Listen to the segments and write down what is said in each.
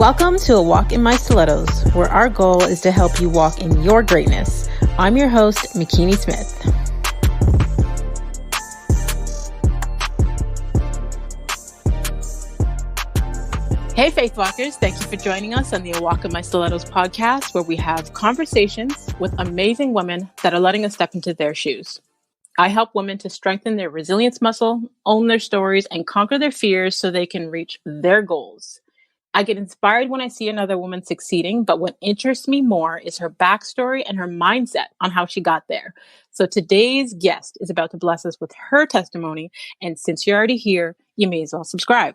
Welcome to A Walk in My Stilettos, where our goal is to help you walk in your greatness. I'm your host, McKinney Smith. Hey, Faith Walkers. Thank you for joining us on the A Walk in My Stilettos podcast, where we have conversations with amazing women that are letting us step into their shoes. I help women to strengthen their resilience muscle, own their stories, and conquer their fears so they can reach their goals. I get inspired when I see another woman succeeding, but what interests me more is her backstory and her mindset on how she got there. So today's guest is about to bless us with her testimony, and since you're already here, you may as well subscribe.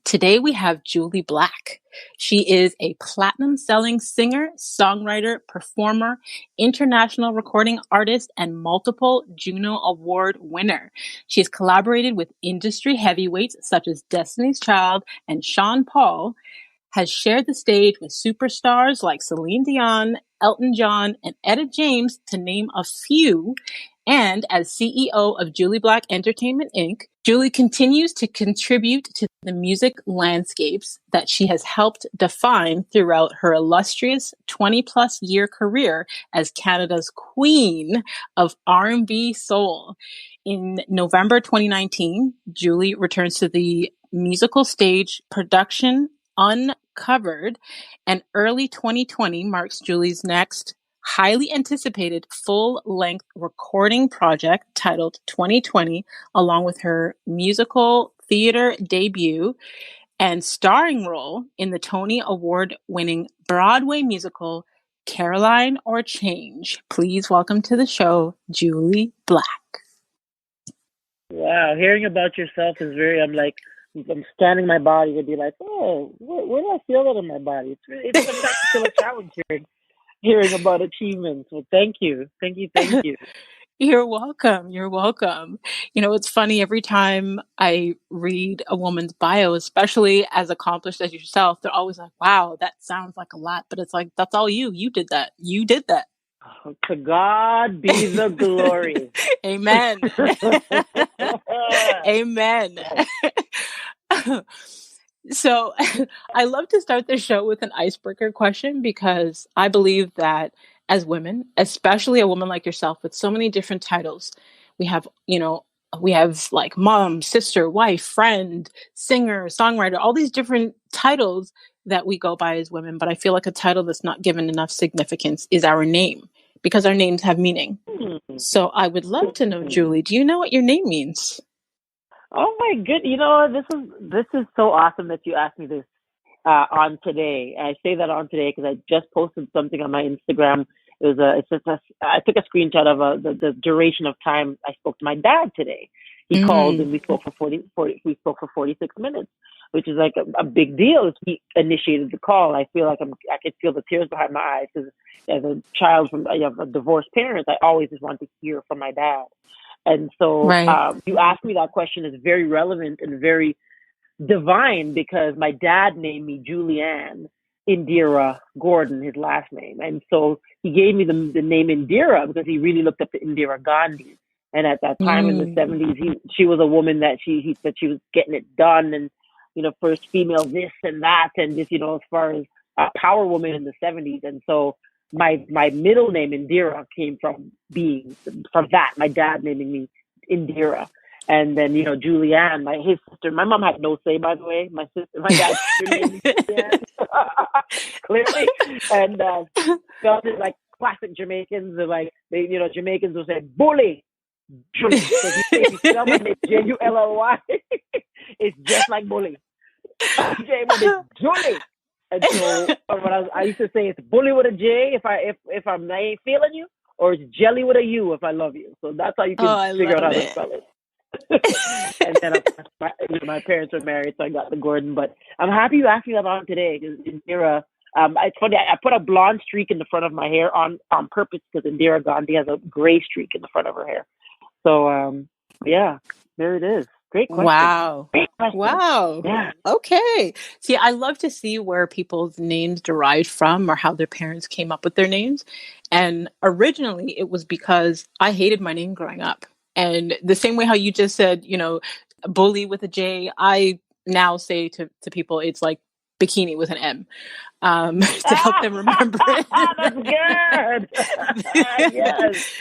Today we have Jully Black. She is a platinum-selling singer, songwriter, performer, international recording artist, and multiple Juno Award winner. She's collaborated with industry heavyweights such as Destiny's Child and Sean Paul, has shared the stage with superstars like Celine Dion, Elton John, and Etta James, to name a few. And as CEO of Jully Black Entertainment, Inc., Jully continues to contribute to the music landscapes that she has helped define throughout her illustrious 20-plus year career as Canada's queen of R&B soul. In November 2019, Jully returns to the musical stage production Uncovered, and early 2020 marks Jully's next highly anticipated full-length recording project titled 2020, along with her musical theater debut and starring role in the Tony Award-winning Broadway musical Caroline or Change. Please welcome to the show, Jully Black. Wow, hearing about yourself is I'm scanning my body to be like, oh, where do I feel that in my body? It's still a challenge hearing about achievements. Well, thank you. You're welcome. You're welcome. You know, it's funny, every time I read a woman's bio, especially as accomplished as yourself, they're always like, wow, that sounds like a lot. But it's like, that's all you. You did that. You did that. Oh, to God be the glory. Amen. Amen. So I love to start the show with an icebreaker question, because I believe that as women, especially a woman like yourself with so many different titles, we have like mom, sister, wife, friend, singer, songwriter, all these different titles that we go by as women. But I feel like a title that's not given enough significance is our name, because our names have meaning. So I would love to know, Jully, do you know what your name means? Oh my good! You know, this is so awesome that you asked me this on today. I say that on today because I just posted something on my Instagram. I took a screenshot of the duration of time I spoke to my dad today. He called and we spoke for 46 minutes, which is like a big deal. He initiated the call. I feel like I could feel the tears behind my eyes, because as a child from a divorced parent, I always just wanted to hear from my dad. And so you asked me that question is very relevant and very divine, because my dad named me Julianne Indira Gordon, his last name. And so he gave me the name Indira because he really looked up to Indira Gandhi. And at that time in the 70s, she was a woman that he said she was getting it done, and, first female this and that, and just, as far as a power woman in the 70s. And so my middle name Indira came from that, my dad naming me Indira. And then, Julianne, his sister, my mom had no say, by the way. My dad's sister named me Julianne, clearly. And felt it like classic Jamaicans, Jamaicans will say, bully. Jully. So if you spell my name Jully, it's just like bully. But it's Jully. And so I used to say it's bully with a J if I ain't feeling you, or it's jelly with a U if I love you. So that's how you can figure out how to spell it. And then my parents were married, so I got the Gordon. But I'm happy you asked me that on today, because Indira, it's funny, I put a blonde streak in the front of my hair on purpose, because Indira Gandhi has a gray streak in the front of her hair. So yeah, there it is. Great question. Wow. Great question. Wow. Yeah. Okay. See, I love to see where people's names derived from, or how their parents came up with their names. And originally it was because I hated my name growing up. And the same way how you just said, bully with a J, I now say to people, it's like bikini with an M, to help them remember it. That's good. Yes.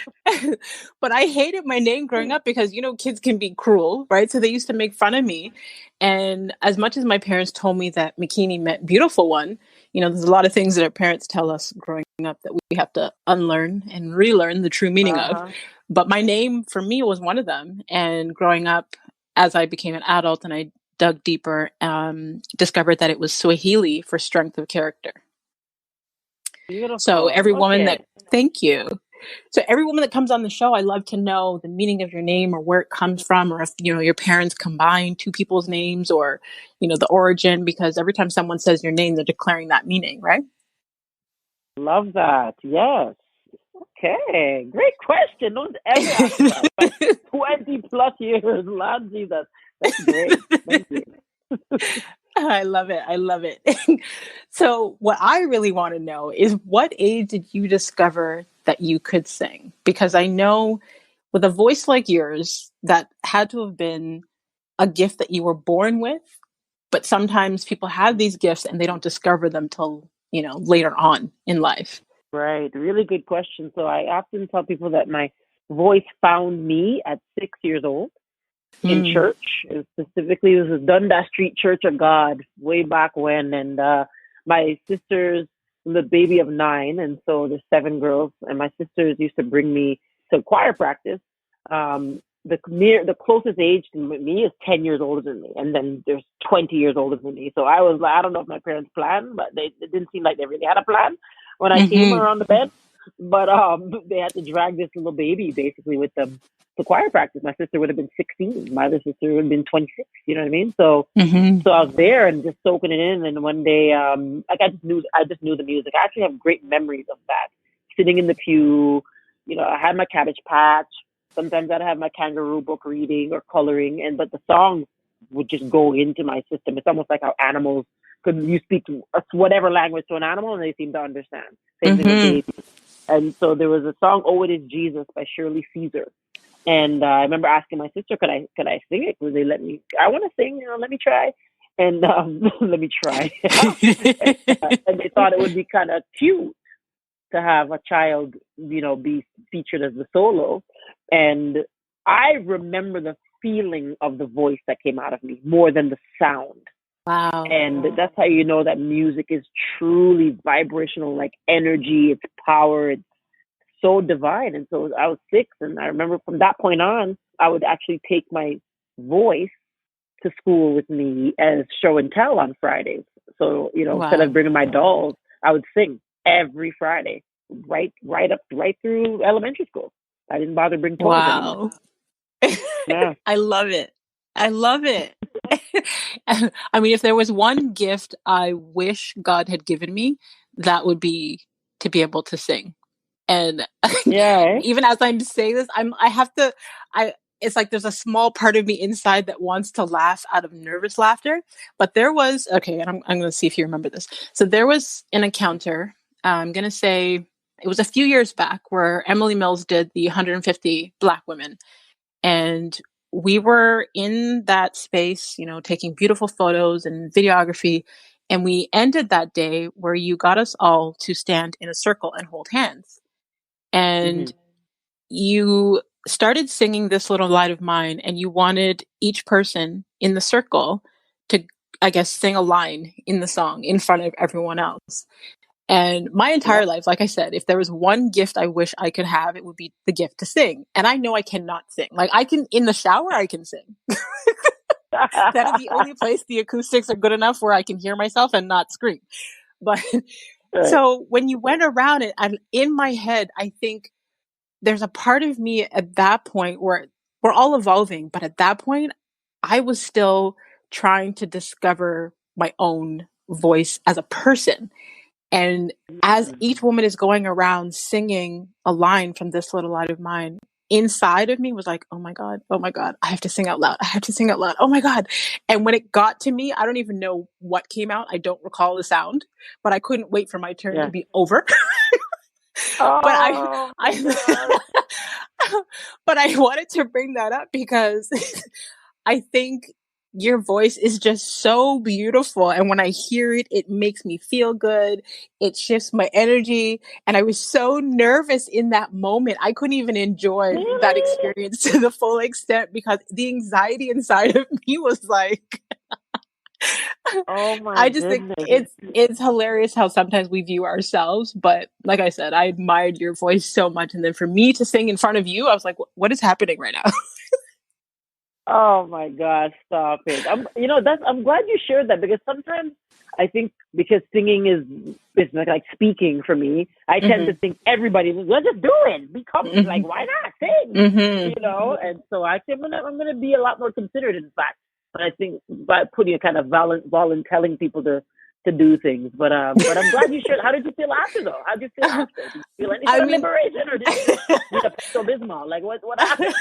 But I hated my name growing up because, kids can be cruel, right? So they used to make fun of me. And as much as my parents told me that bikini meant beautiful one, there's a lot of things that our parents tell us growing up that we have to unlearn and relearn the true meaning of. But my name for me was one of them. And growing up, as I became an adult and I dug deeper, discovered that it was Swahili for strength of character. Beautiful. So every woman thank you. So every woman that comes on the show, I love to know the meaning of your name or where it comes from, or if, your parents combined two people's names, or, the origin, because every time someone says your name, they're declaring that meaning, right? Love that. Yes. Okay. Great question. No one's ever asked that. Like 20 plus years. Lord Jesus. That's great. Thank you. I love it. I love it. So what I really want to know is, what age did you discover that you could sing? Because I know with a voice like yours, that had to have been a gift that you were born with, but sometimes people have these gifts and they don't discover them till, later on in life. Right. Really good question. So I often tell people that my voice found me at 6 years old. In church. Specifically, it was Dundas Street Church of God way back when. And my sister's the baby of 9, and so there's 7 girls. And my sisters used to bring me to choir practice. The closest age to me is 10 years older than me, and then there's 20 years older than me. So I was like, I don't know if my parents planned, but it didn't seem like they really had a plan when I came around the bed. But they had to drag this little baby basically with them to choir practice. My sister would have been 16. My other sister would have been 26. You know what I mean? So so I was there and just soaking it in. And one day, I just knew the music. I actually have great memories of that. Sitting in the pew, I had my Cabbage Patch. Sometimes I'd have my kangaroo book reading or coloring, but the songs would just go into my system. It's almost like how animals you speak whatever language to an animal and they seem to understand. Same thing with babies. And so there was a song, "Oh It Is Jesus" by Shirley Caesar. And I remember asking my sister, could I sing it? Would they let me? I want to sing, let me try. And let me try. And they thought it would be kind of cute to have a child, be featured as the solo. And I remember the feeling of the voice that came out of me more than the sound. Wow. And that's how you know that music is truly vibrational, like energy, it's power, it's so divine. And so I was 6, and I remember from that point on, I would actually take my voice to school with me as show and tell on Fridays. So, instead of bringing my dolls, I would sing every Friday, right through elementary school. I didn't bother bringing toys anymore. Yeah. I love it. I love it. I mean, if there was one gift I wish God had given me, that would be to be able to sing. And even as I'm saying this, it's like there's a small part of me inside that wants to laugh out of nervous laughter. But there was, and I'm going to see if you remember this. So there was an encounter, I'm going to say it was a few years back, where Emily Mills did the 150 Black women. And we were in that space, taking beautiful photos and videography. And we ended that day where you got us all to stand in a circle and hold hands. And you started singing This Little Light of Mine, and you wanted each person in the circle to, I guess, sing a line in the song in front of everyone else. And my entire life, like I said, if there was one gift I wish I could have, it would be the gift to sing. And I know I cannot sing. Like, I can, in the shower, I can sing. That is the only place the acoustics are good enough where I can hear myself and not scream. But so when you went around it, in my head, I think there's a part of me at that point where we're all evolving. But at that point, I was still trying to discover my own voice as a person. And as each woman is going around singing a line from This Little Light of Mine, inside of me was like, oh my God, I have to sing out loud. Oh my God. And when it got to me, I don't even know what came out. I don't recall the sound, but I couldn't wait for my turn to be over. But I wanted to bring that up because I think your voice is just so beautiful. And when I hear it, it makes me feel good. It shifts my energy. And I was so nervous in that moment. I couldn't even enjoy that Really? experience to the full extent because the anxiety inside of me was like, Oh my I just think goodness. it's hilarious how sometimes we view ourselves. But like I said, I admired your voice so much. And then for me to sing in front of you, I was like, what is happening right now? Oh my gosh, stop it. I'm glad you shared that because sometimes I think because singing is like speaking for me, I tend hmm to think everybody let's just do it. Become like hmm why not sing? hmm And so I think I'm gonna be a lot more considerate in fact. But I think by putting a kind of telling people to do things. But I'm glad you shared. How did you feel after though? How did you feel after? Did you feel any I sort of mean, liberation or did you just need a Pepto Bismol? Like what happened?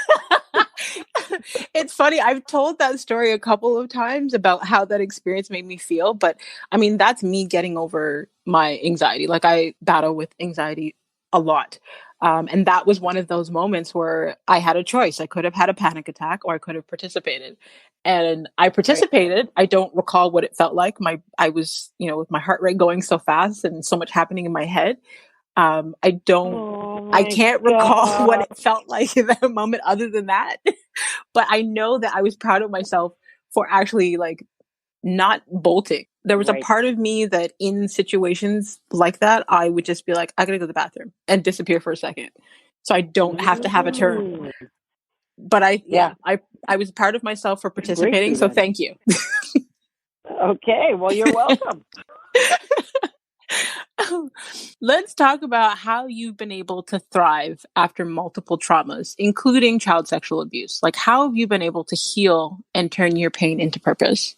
it's funny. I've told that story a couple of times about how that experience made me feel, but I mean, that's me getting over my anxiety. Like I battle with anxiety a lot. And that was one of those moments where I had a choice. I could have had a panic attack or I could have participated. And I Right. participated. I don't recall what it felt like. I was, with my heart rate going so fast and so much happening in my head. I don't, Oh I my can't recall what god. it felt like in that moment other than that. But I know that I was proud of myself for actually like not bolting. There was a Right. part of me that in situations like that, I would just be like, I gotta go to the bathroom and disappear for a second. So I don't have to have a turn. Mm. But Yeah, I was proud of myself for great for participating. you So then. thank you. Okay, well, you're welcome. Let's talk about how you've been able to thrive after multiple traumas, including child sexual abuse. Like, how have you been able to heal and turn your pain into purpose?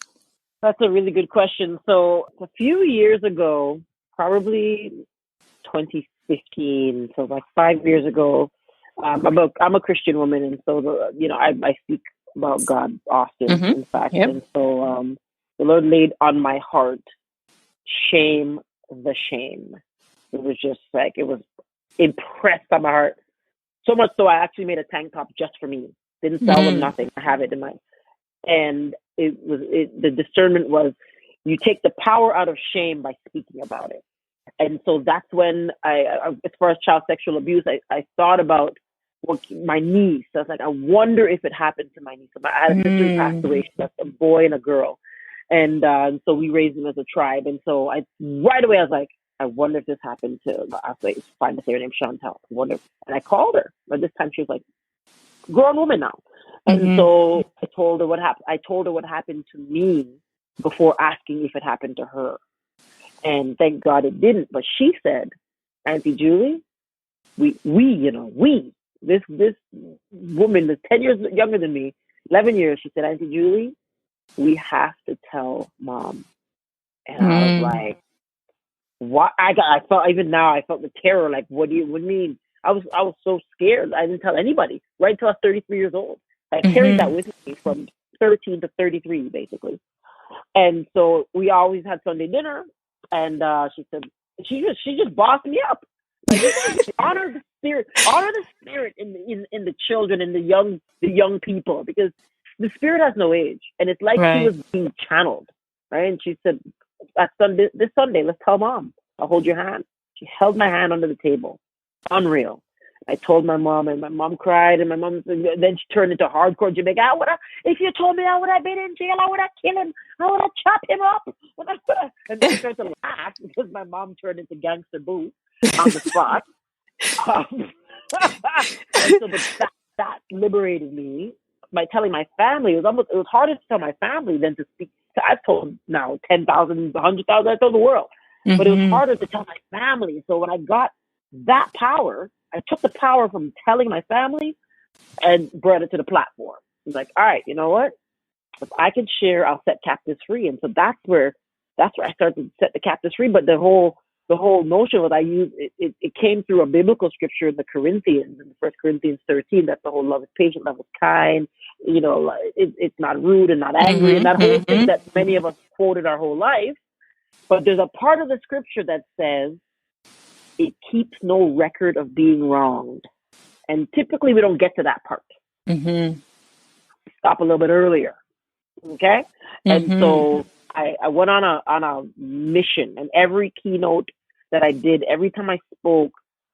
That's a really good question. So a few years ago, probably 2015, so like 5 years ago, I'm a Christian woman, and so I speak about God often, Mm-hmm. in fact, Yep. and so the Lord laid on my heart, shame the shame. It was just like it was impressed on my heart. So much so I actually made a tank top just for me. Didn't sell them Mm. nothing. I have it in my and the discernment was you take the power out of shame by speaking about it. And so that's when as far as child sexual abuse, I thought about my niece. I was like, I wonder if it happened to my niece. I had a sister who passed Mm. away. She left a boy and a girl, and so we raised them as a tribe. And so I right away I was like, I wonder if this happened to. I was like, find to say her name, Chantel. I wonder. And I called her, but this time she was like, grown woman now. And Mm-hmm. so I told her what happened. I told her what happened to me before asking if it happened to her. And thank God it didn't. But she said, Auntie Julie, we, this woman that's 10 years younger than me, 11 years, she said, Auntie Julie, we have to tell mom. And I was Mm. like, what? I felt, even now, I felt the terror. Like, what do you mean? I was so scared. I didn't tell anybody right until I was 33 years old. I carried that Mm-hmm. with me from 13 to 33, basically. And so we always had Sunday dinner. And she said, she just bossed me up. Like, you guys honor the spirit in the children and the young people, because the spirit has no age. And it's like she Right. was being channeled, right? And she said, this Sunday, let's tell mom. I'll hold your hand. She held my hand under the table. Unreal. I told my mom, and my mom cried, and my mom then she turned into hardcore Jamaica. If you told me I would have been in jail, I would have killed him. I would have chopped him up. And then I started to laugh because my mom turned into gangster boo on the spot. And so, but that liberated me by telling my family. It was harder to tell my family than to speak. I've told now 10,000, 100,000. I told the world, but it was Mm-hmm. harder to tell my family. So when I got that power, I took the power from telling my family and brought it to the platform. It's like, all right, you know what? If I can share, I'll set captives free. And so that's where I started to set the captives free. But the whole notion was it came through a biblical scripture in the Corinthians, in 1 Corinthians 13, that the whole love is patient, love is kind, it's not rude and not angry, and that Mm-hmm. whole thing Mm-hmm. that many of us quoted our whole life. But there's a part of the scripture that says it keeps no record of being wronged. And typically we don't get to that part. Mm-hmm. Stop a little bit earlier. Okay. And Mm-hmm. so I went on a mission, and every keynote that I did, every time I spoke,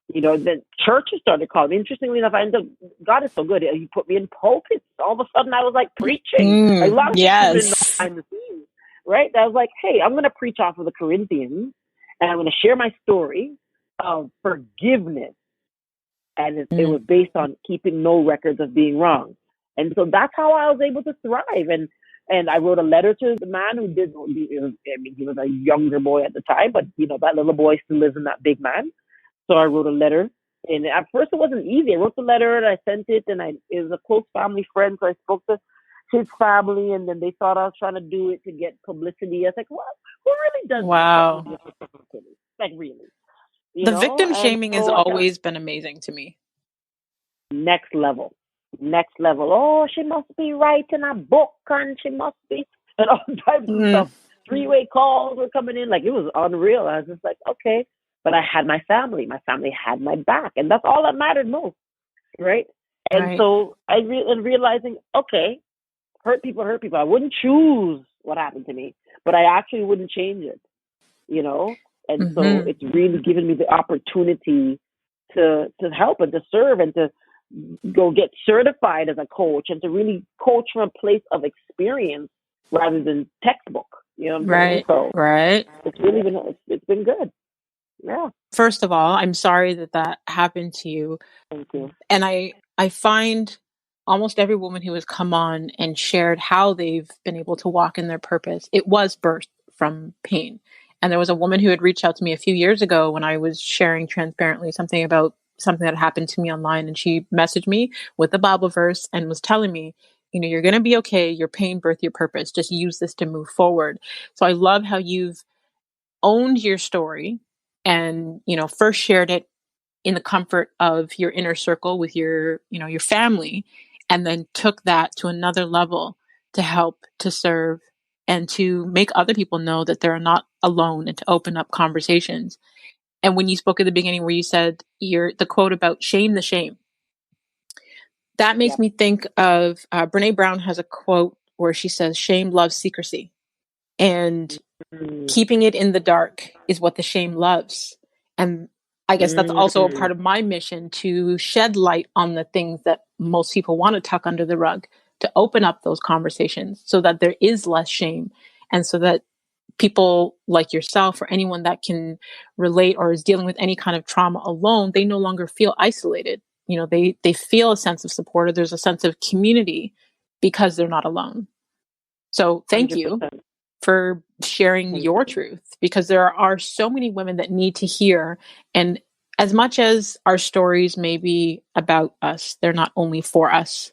the churches started calling me. Interestingly enough, I ended up, God is so good. He put me in pulpits. All of a sudden I was like preaching. Like a lot of people didn't know Yes. behind the scenes, right? I was like, hey, I'm going to preach off of the Corinthians, and I'm going to share my story of forgiveness. And it was based on keeping no records of being wrong. And so that's how I was able to thrive. And I wrote a letter to the man who did. He was a younger boy at the time, but that little boy still lives in that big man. So I wrote a letter, and at first it wasn't easy. I wrote the letter and I sent it, and it was a close family friend, so I spoke to his family, and then they thought I was trying to do it to get publicity. I was like, "What? Who really does Wow. this? Like really?" The victim And shaming has so I got always been amazing to me. next level. Oh, she must be writing a book, and she must be, and all types of stuff. Three-way calls were coming in, like it was unreal. I was just like, okay, but I had my family. My family had my back, and that's all that mattered most, right? And Right. so and realizing, okay, hurt people. I wouldn't choose what happened to me, but I actually wouldn't change it, And so it's really given me the opportunity to help and to serve and to go get certified as a coach and to really coach from a place of experience rather than textbook. You know what I'm saying? So Right. it's really been good. Yeah. First of all, I'm sorry that happened to you. Thank you. And I find almost every woman who has come on and shared how they've been able to walk in their purpose, it was birthed from pain. And there was a woman who had reached out to me a few years ago when I was sharing transparently something about something that happened to me online. And she messaged me with a Bible verse and was telling me, you're going to be okay. Your pain birthed your purpose. Just use this to move forward. So I love how you've owned your story and, first shared it in the comfort of your inner circle with your family, and then took that to another level to help, to serve, and to make other people know that they're not alone and to open up conversations. And when you spoke at the beginning where you said the quote about shame the shame, that makes me think of Brene Brown has a quote where she says, shame loves secrecy. And keeping it in the dark is what the shame loves. And I guess that's also a part of my mission, to shed light on the things that most people want to tuck under the rug, to open up those conversations so that there is less shame, and so that people like yourself or anyone that can relate or is dealing with any kind of trauma alone, they no longer feel isolated. They feel a sense of support, or there's a sense of community because they're not alone. So thank 100%. You for sharing your truth, because there are so many women that need to hear. And as much as our stories may be about us, they're not only for us.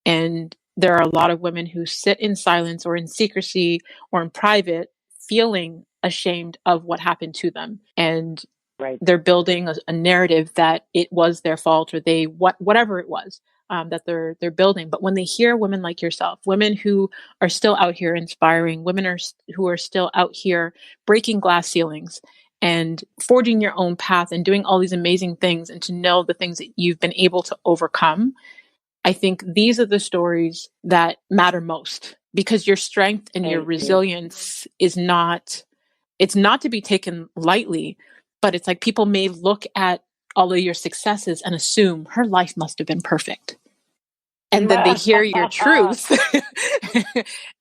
And there are a lot of women who sit in silence or in secrecy or in private, feeling ashamed of what happened to them. And they're building a narrative that it was their fault, or whatever it was. That they're building. But when they hear women like yourself, women who are still out here inspiring, women who are still out here breaking glass ceilings and forging your own path and doing all these amazing things, and to know the things that you've been able to overcome, I think these are the stories that matter most, because your strength and your resilience is not to be taken lightly. But it's like people may look at all of your successes and assume her life must have been perfect. And then they hear your truth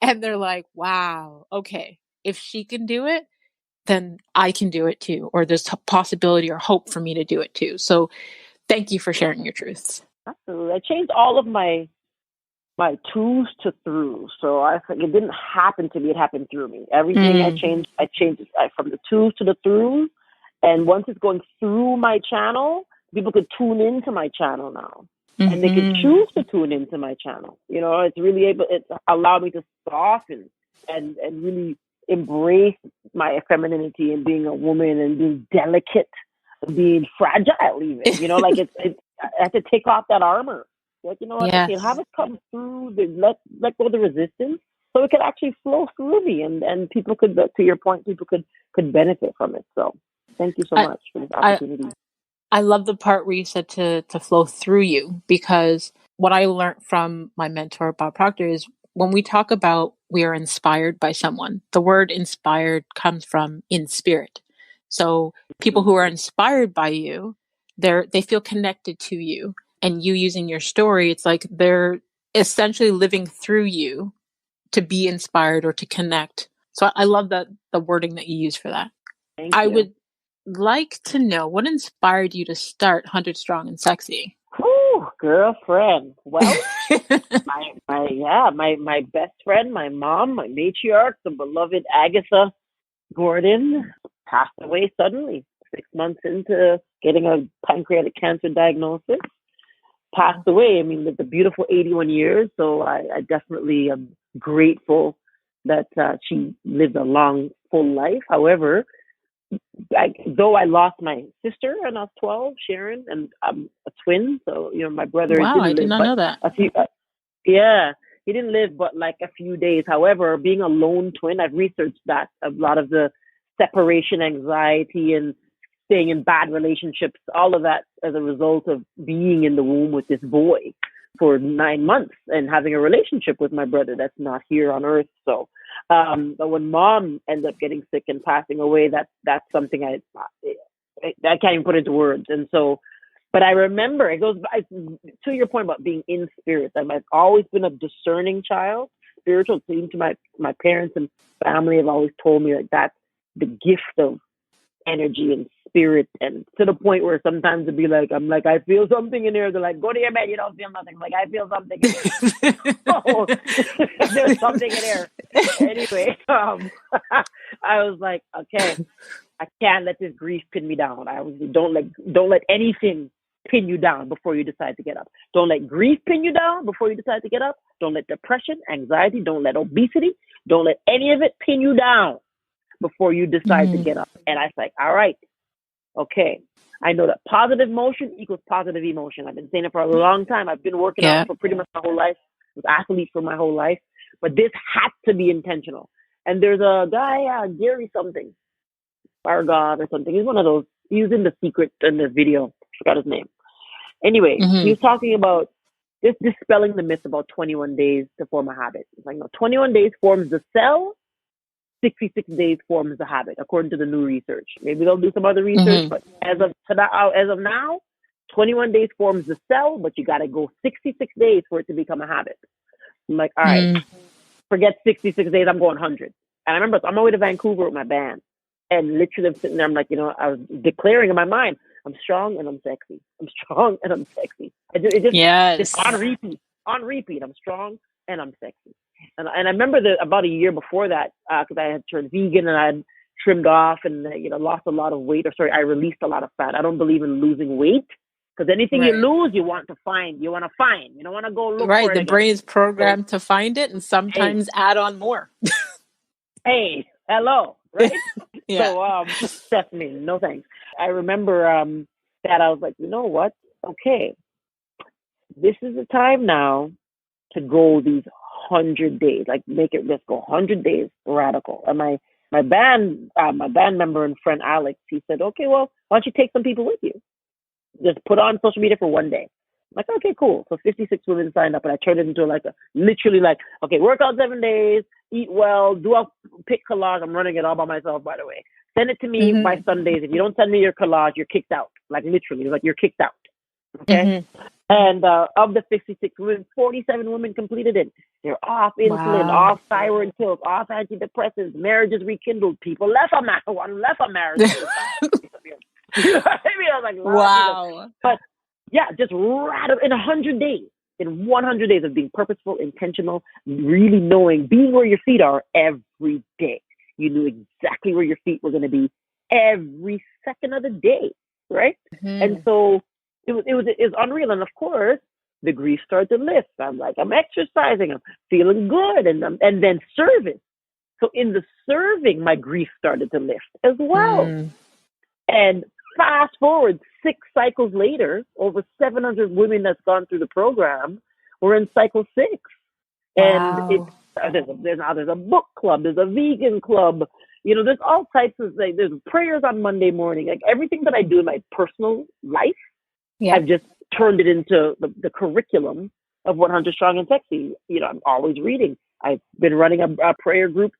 and they're like, wow, okay, if she can do it, then I can do it too. Or there's a possibility or hope for me to do it too. So thank you for sharing your truths. Absolutely. I changed all of my twos to throughs. So I think it didn't happen to me, it happened through me. Everything I changed it from the twos to the throughs. And once it's going through my channel, people could tune into my channel now. And they can choose to tune into my channel. It's allowed me to soften and really embrace my femininity and being a woman and being delicate, and being fragile even. I have to take off that armor. Okay, have it come through, let go of the resistance, so it could actually flow through me, and people could, to your point, people could benefit from it. So thank you so much for this opportunity. I love the part where you said to flow through you, because what I learned from my mentor, Bob Proctor, is when we talk about we are inspired by someone. The word inspired comes from in spirit. So people who are inspired by you, they feel connected to you, and you using your story, it's like they're essentially living through you to be inspired or to connect. So I love the wording that you use for that. Thank I you. would like to know what inspired you to start 100 Strong and Sexy. Whew, girlfriend. Well, my best friend, my mom, my matriarch, the beloved Agatha Gordon, passed away suddenly 6 months into getting a pancreatic cancer diagnosis. Passed away. I mean, lived a beautiful 81 years. So I definitely am grateful that she lived a long, full life. However, though I lost my sister when I was 12, Sharon, and I'm a twin, so my brother Wow, didn't I did live, not but know that. he didn't live but like a few days. However, being a lone twin, I've researched that a lot of the separation anxiety and staying in bad relationships, all of that as a result of being in the womb with this boy for 9 months and having a relationship with my brother that's not here on earth. So, but when mom ended up getting sick and passing away, that's something I can't even put into words. And so, but I remember it goes back to your point about being in spirit. I've always been a discerning child, spiritual. To my parents and family have always told me like that's the gift of energy and spirit, and to the point where sometimes it'd be like, I'm like, I feel something in here. They're like, go to your bed, you don't feel nothing. I'm like, I feel something in here. Oh, there's something in here. Anyway, I was like, okay, I can't let this grief pin me down. Don't let anything pin you down before you decide to get up. Don't let grief pin you down before you decide to get up. Don't let depression, anxiety, don't let obesity, don't let any of it pin you down before you decide to get up. And I was like, all right, okay. I know that positive motion equals positive emotion. I've been saying it for a long time. I've been working out for pretty much my whole life. I was an athlete for my whole life. But this had to be intentional. And there's a guy, Gary something, Bargov or something. He's one of those. He was in The Secret in the video. I forgot his name. Anyway, he was talking about just dispelling the myth about 21 days to form a habit. It's like, no, 21 days forms the cell. 66 days forms the habit, according to the new research. Maybe they'll do some other research, but as of now, 21 days forms the cell, but you got to go 66 days for it to become a habit. I'm like, all right, forget 66 days, I'm going 100. And I remember I'm on my way to Vancouver with my band, and literally I'm sitting there, I'm like, I was declaring in my mind, I'm strong and I'm sexy. I'm strong and I'm sexy. Just on repeat. I'm strong and I'm sexy. And I remember that about a year before that, because I had turned vegan and I had trimmed off and lost a lot of weight. I released a lot of fat. I don't believe in losing weight, because anything you lose, you want to find. You want to find. You don't want to go look for it. Right, the brain is programmed to find it and sometimes add on more. Hey, hello, right? So, Stephanie, no thanks. I remember that I was like, you know what? Okay, this is the time now to go these 100 days, like make it just go 100 days radical. And my band member and friend Alex, he said, okay, well, why don't you take some people with you? Just put on social media for one day. I'm like, okay, cool. So 56 women signed up, and I turned it into okay, work out 7 days, eat well, do a pick collage. I'm running it all by myself, by the way. Send it to me by Sundays. If you don't send me your collage, you're kicked out. Like literally, like you're kicked out. Okay. And of the 56 women, 47 women completed it. They're off insulin, off thyroid pills, off antidepressants. Marriages rekindled. People left a marriage. One left a marriage. You know what I mean? I was like, wow. But yeah, just radical in 100 days. In 100 days of being purposeful, intentional, really knowing, being where your feet are every day. You knew exactly where your feet were going to be every second of the day, right? And so it was unreal. And of course, the grief started to lift. I'm like, I'm exercising, I'm feeling good, and then service. So in the serving, my grief started to lift as well. And fast forward 6 cycles later, over 700 women that's gone through the program were in cycle 6. And there's a book club, there's a vegan club, there's all types of things. There's prayers on Monday morning. Like everything that I do in my personal life, I've just turned it into the curriculum of 100 Strong and Sexy. I'm always reading. I've been running a prayer group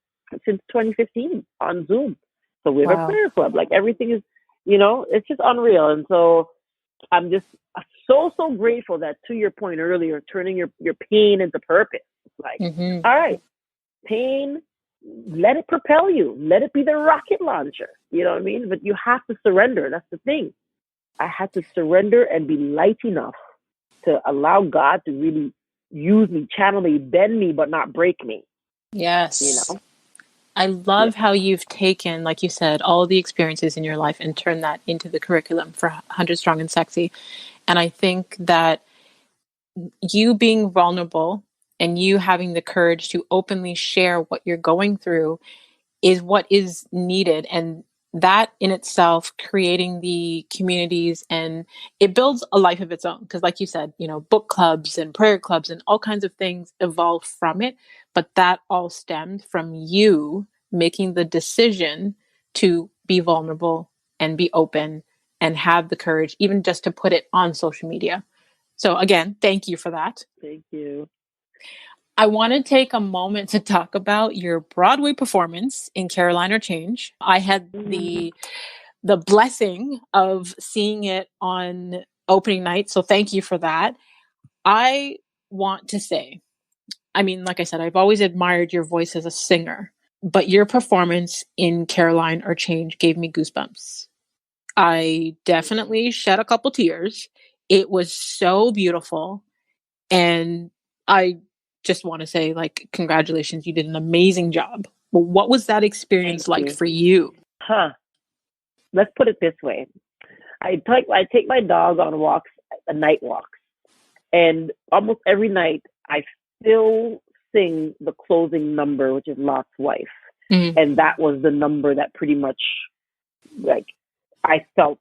since 2015 on Zoom. So we have a prayer club. Like everything is, it's just unreal. And so I'm just so grateful that, to your point earlier, turning your pain into purpose. It's like, all right, pain, let it propel you. Let it be the rocket launcher. You know what I mean? But you have to surrender. That's the thing. I had to surrender and be light enough to allow God to really use me, channel me, bend me, but not break me. Yes. I love how you've taken, like you said, all the experiences in your life and turned that into the curriculum for 100 Strong and Sexy. And I think that you being vulnerable and you having the courage to openly share what you're going through is what is needed. And that in itself, creating the communities, and it builds a life of its own. Because like you said, book clubs and prayer clubs and all kinds of things evolved from it. But that all stemmed from you making the decision to be vulnerable and be open and have the courage, even just to put it on social media. So again, thank you for that. Thank you. I want to take a moment to talk about your Broadway performance in Caroline or Change. I had the blessing of seeing it on opening night, so thank you for that. I want to say, like I said, I've always admired your voice as a singer, but your performance in Caroline or Change gave me goosebumps. I definitely shed a couple tears. It was so beautiful, and I just want to say, congratulations, you did an amazing job. Well, what was that experience like for you? Let's put it this way. I take my dog on walks, night walks, and almost every night I still sing the closing number, which is Lot's Wife. And that was the number that pretty much, I felt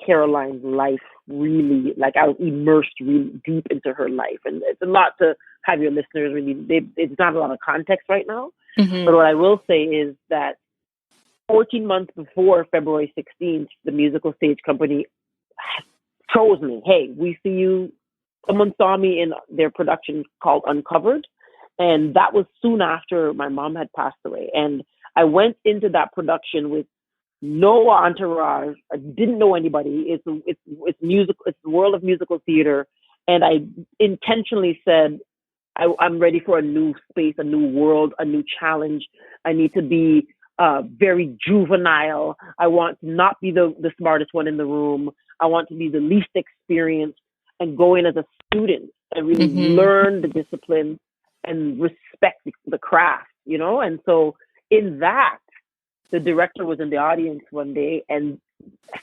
Caroline's life really, I was immersed really deep into her life. And it's a lot to have your listeners it's not a lot of context right now. But what I will say is that 14 months before February 16th, the musical stage company chose me. Hey, we see you. Someone saw me in their production called Uncovered. And that was soon after my mom had passed away. And I went into that production with no entourage. I didn't know anybody. It's musical. It's the world of musical theater. And I intentionally said, I'm ready for a new space, a new world, a new challenge. I need to be very juvenile. I want to not be the smartest one in the room. I want to be the least experienced and go in as a student and really learn the discipline and respect the craft, And so in that, the director was in the audience one day and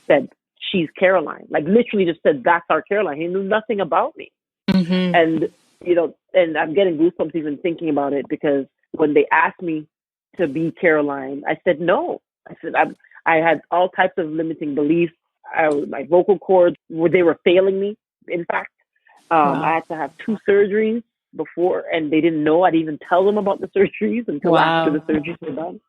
said, she's Caroline. Literally just said, that's our Caroline. He knew nothing about me. And, and I'm getting goosebumps even thinking about it, because when they asked me to be Caroline, I said no. I said I had all types of limiting beliefs. My vocal cords they were failing me. In fact, I had to have 2 surgeries before, and they didn't know. I didn't even tell them about the surgeries until after the surgeries were done.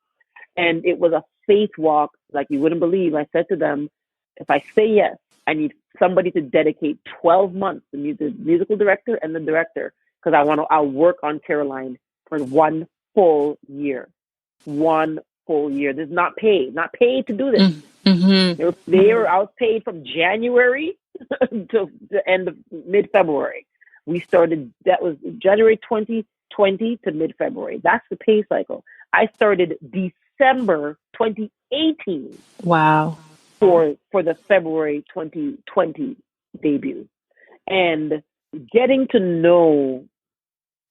And it was a faith walk like you wouldn't believe. I said to them, if I say yes, I need somebody to dedicate 12 months, the musical director and the director, because I'll work on Caroline for 1 full year. 1 full year. This is not paid to do this. I was paid from January to the end of mid-February. We started, that was January 2020 to mid-February. That's the pay cycle. I started December 2018. Wow. For the February 2020 debut. And getting to know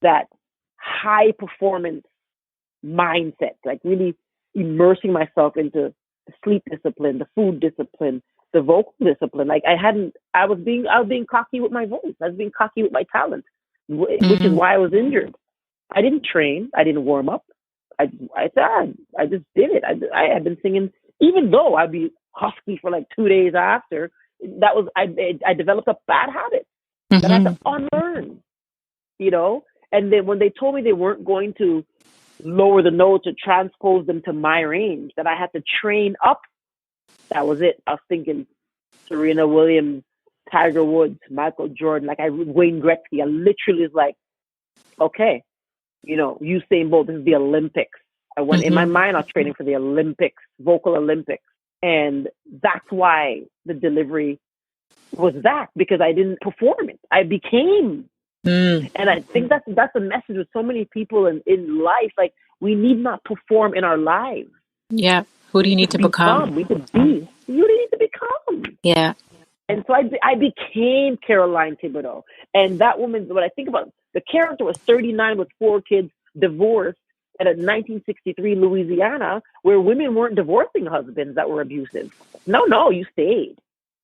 that high performance mindset, really immersing myself into the sleep discipline, the food discipline, the vocal discipline. I was being cocky with my voice. I was being cocky with my talent, which is why I was injured. I didn't train. I didn't warm up. I just did it. I had been singing, even though I'd be husky for 2 days after. I developed a bad habit that I had to unlearn, And then when they told me they weren't going to lower the notes or transpose them to my range, that I had to train up, that was it. I was thinking Serena Williams, Tiger Woods, Michael Jordan, Wayne Gretzky. I literally was like, okay, Usain Bolt, this is the Olympics. I went in my mind, I was training for the Olympics, vocal Olympics. And that's why the delivery was that, because I didn't perform it. I became. And I think that's a message with so many people in life. Like, we need not perform in our lives. Yeah. Who do you need to become? We could be. You need to become. Yeah. And so I became Caroline Thibodeau. And that woman, when I think about it, the character was 39 with 4 kids, divorced at a 1963 Louisiana, where women weren't divorcing husbands that were abusive. No, you stayed.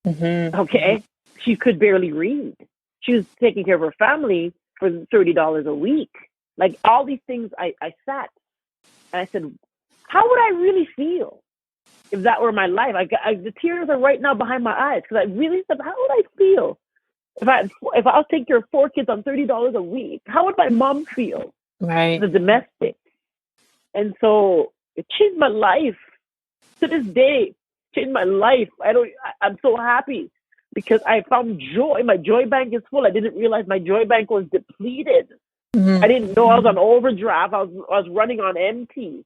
Okay? She could barely read. She was taking care of her family for $30 a week. Like, all these things, I sat and I said, how would I really feel if that were my life? The tears are right now behind my eyes, because I really said, how would I feel if I was taking care of 4 kids on $30 a week? How would my mom feel? Right. The domestic. And so it changed my life. To this day, changed my life. I'm so happy because I found joy. My joy bank is full. I didn't realize my joy bank was depleted. I didn't know I was on overdraft. I was running on empty.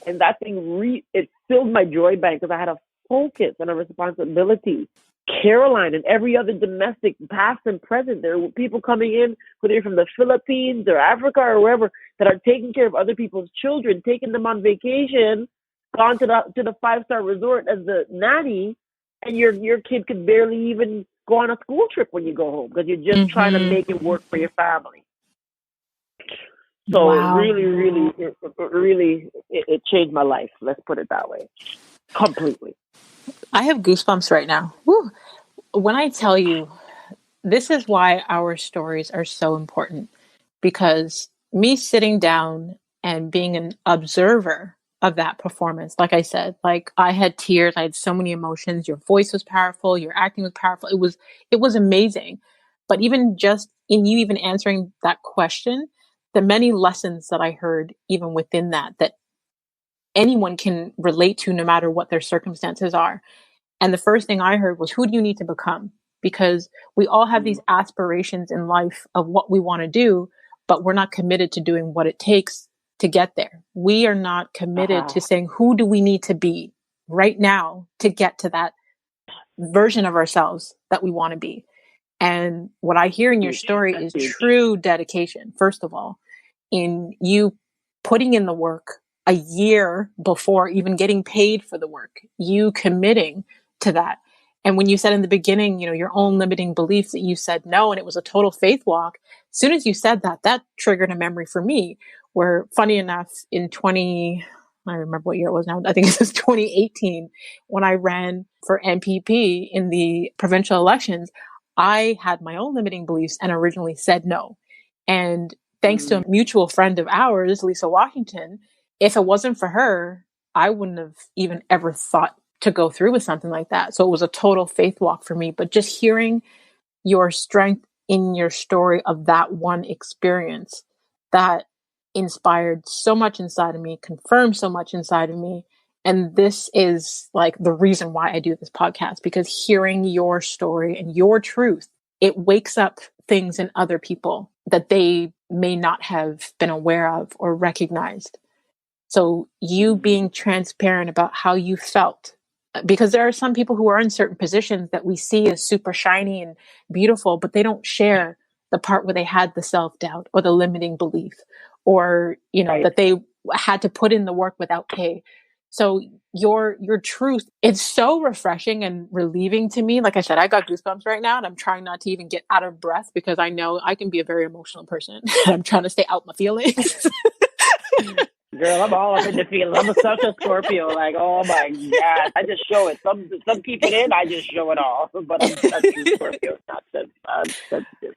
And that thing, it filled my joy bank because I had a focus and a responsibility. Caroline and every other domestic, past and present, there were people coming in, whether you're from the Philippines or Africa or wherever, that are taking care of other people's children, taking them on vacation, gone to the 5-star resort as the nanny, and your kid could barely even go on a school trip when you go home because you're just trying to make it work for your family. So Wow. it changed my life. Let's put it that way. Completely. I have goosebumps right now. Woo. When I tell you, this is why our stories are so important, because me sitting down and being an observer of that performance, like I said, like, I had tears, I had so many emotions. Your voice was powerful, your acting was powerful. It was amazing. But even just in you even answering that question, the many lessons that I heard even within that anyone can relate to no matter what their circumstances are. And the first thing I heard was, who do you need to become? Because we all have these aspirations in life of what we want to do, but we're not committed to doing what it takes to get there. We are not committed to saying, who do we need to be right now to get to that version of ourselves that we want to be? And what I hear in your story is true dedication, first of all, in you putting in the work a year before even getting paid for the work, you committing to that. And when you said in the beginning, your own limiting beliefs, that you said no, and it was a total faith walk. As soon as you said that triggered a memory for me where, funny enough, I remember what year it was now. I think it was 2018 when I ran for MPP in the provincial elections. I had my own limiting beliefs and originally said no. And thanks to a mutual friend of ours, Lisa Washington, if it wasn't for her, I wouldn't have even ever thought to go through with something like that. So it was a total faith walk for me. But just hearing your strength in your story of that one experience, that inspired so much inside of me, confirmed so much inside of me. And this is like the reason why I do this podcast, because hearing your story and your truth, it wakes up things in other people that they may not have been aware of or recognized. So you being transparent about how you felt, because there are some people who are in certain positions that we see as super shiny and beautiful, but they don't share the part where they had the self-doubt or the limiting belief, or, that they had to put in the work without pay. So your truth, it's so refreshing and relieving to me. Like I said, I got goosebumps right now, and I'm trying not to even get out of breath because I know I can be a very emotional person. I'm trying to stay out my feelings. Girl, I'm all up in the feelings. I'm such a Scorpio. Like, oh my God, I just show it. Some keep it in. I just show it all. But I'm such a Scorpio. Not sensitive.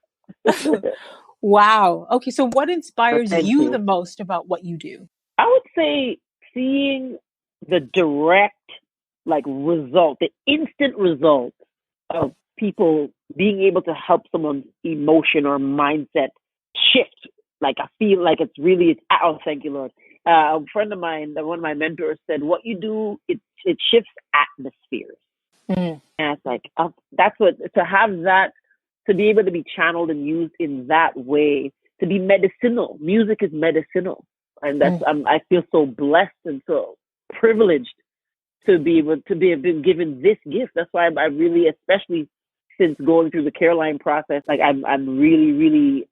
Wow. Okay, so what inspires you the most about what you do? I would say seeing the direct, result, the instant result of people being able to help someone's emotion or mindset shift. Like, I feel like it's thank you, Lord. A friend of mine, one of my mentors, said, what you do, it shifts atmospheres. And it's like, that's what, to have that, to be able to be channeled and used in that way to be medicinal. Music is medicinal, and I feel so blessed and so privileged to be able to be been given this gift. That's why I really, especially since going through the Caroline process, like I'm really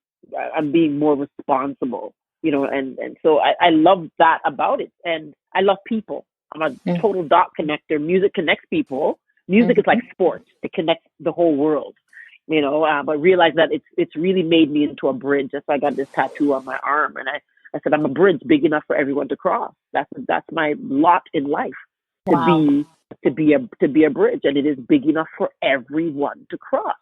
I'm being more responsible, and so I love that about it, and I love people. I'm a total dot connector. Music connects people. Music is like sports. It connects the whole world, but realize that it's really made me into a bridge. That's why I got this tattoo on my arm, and I said I'm a bridge big enough for everyone to cross. That's my lot in life. Wow. To be a bridge, and it is big enough for everyone to cross.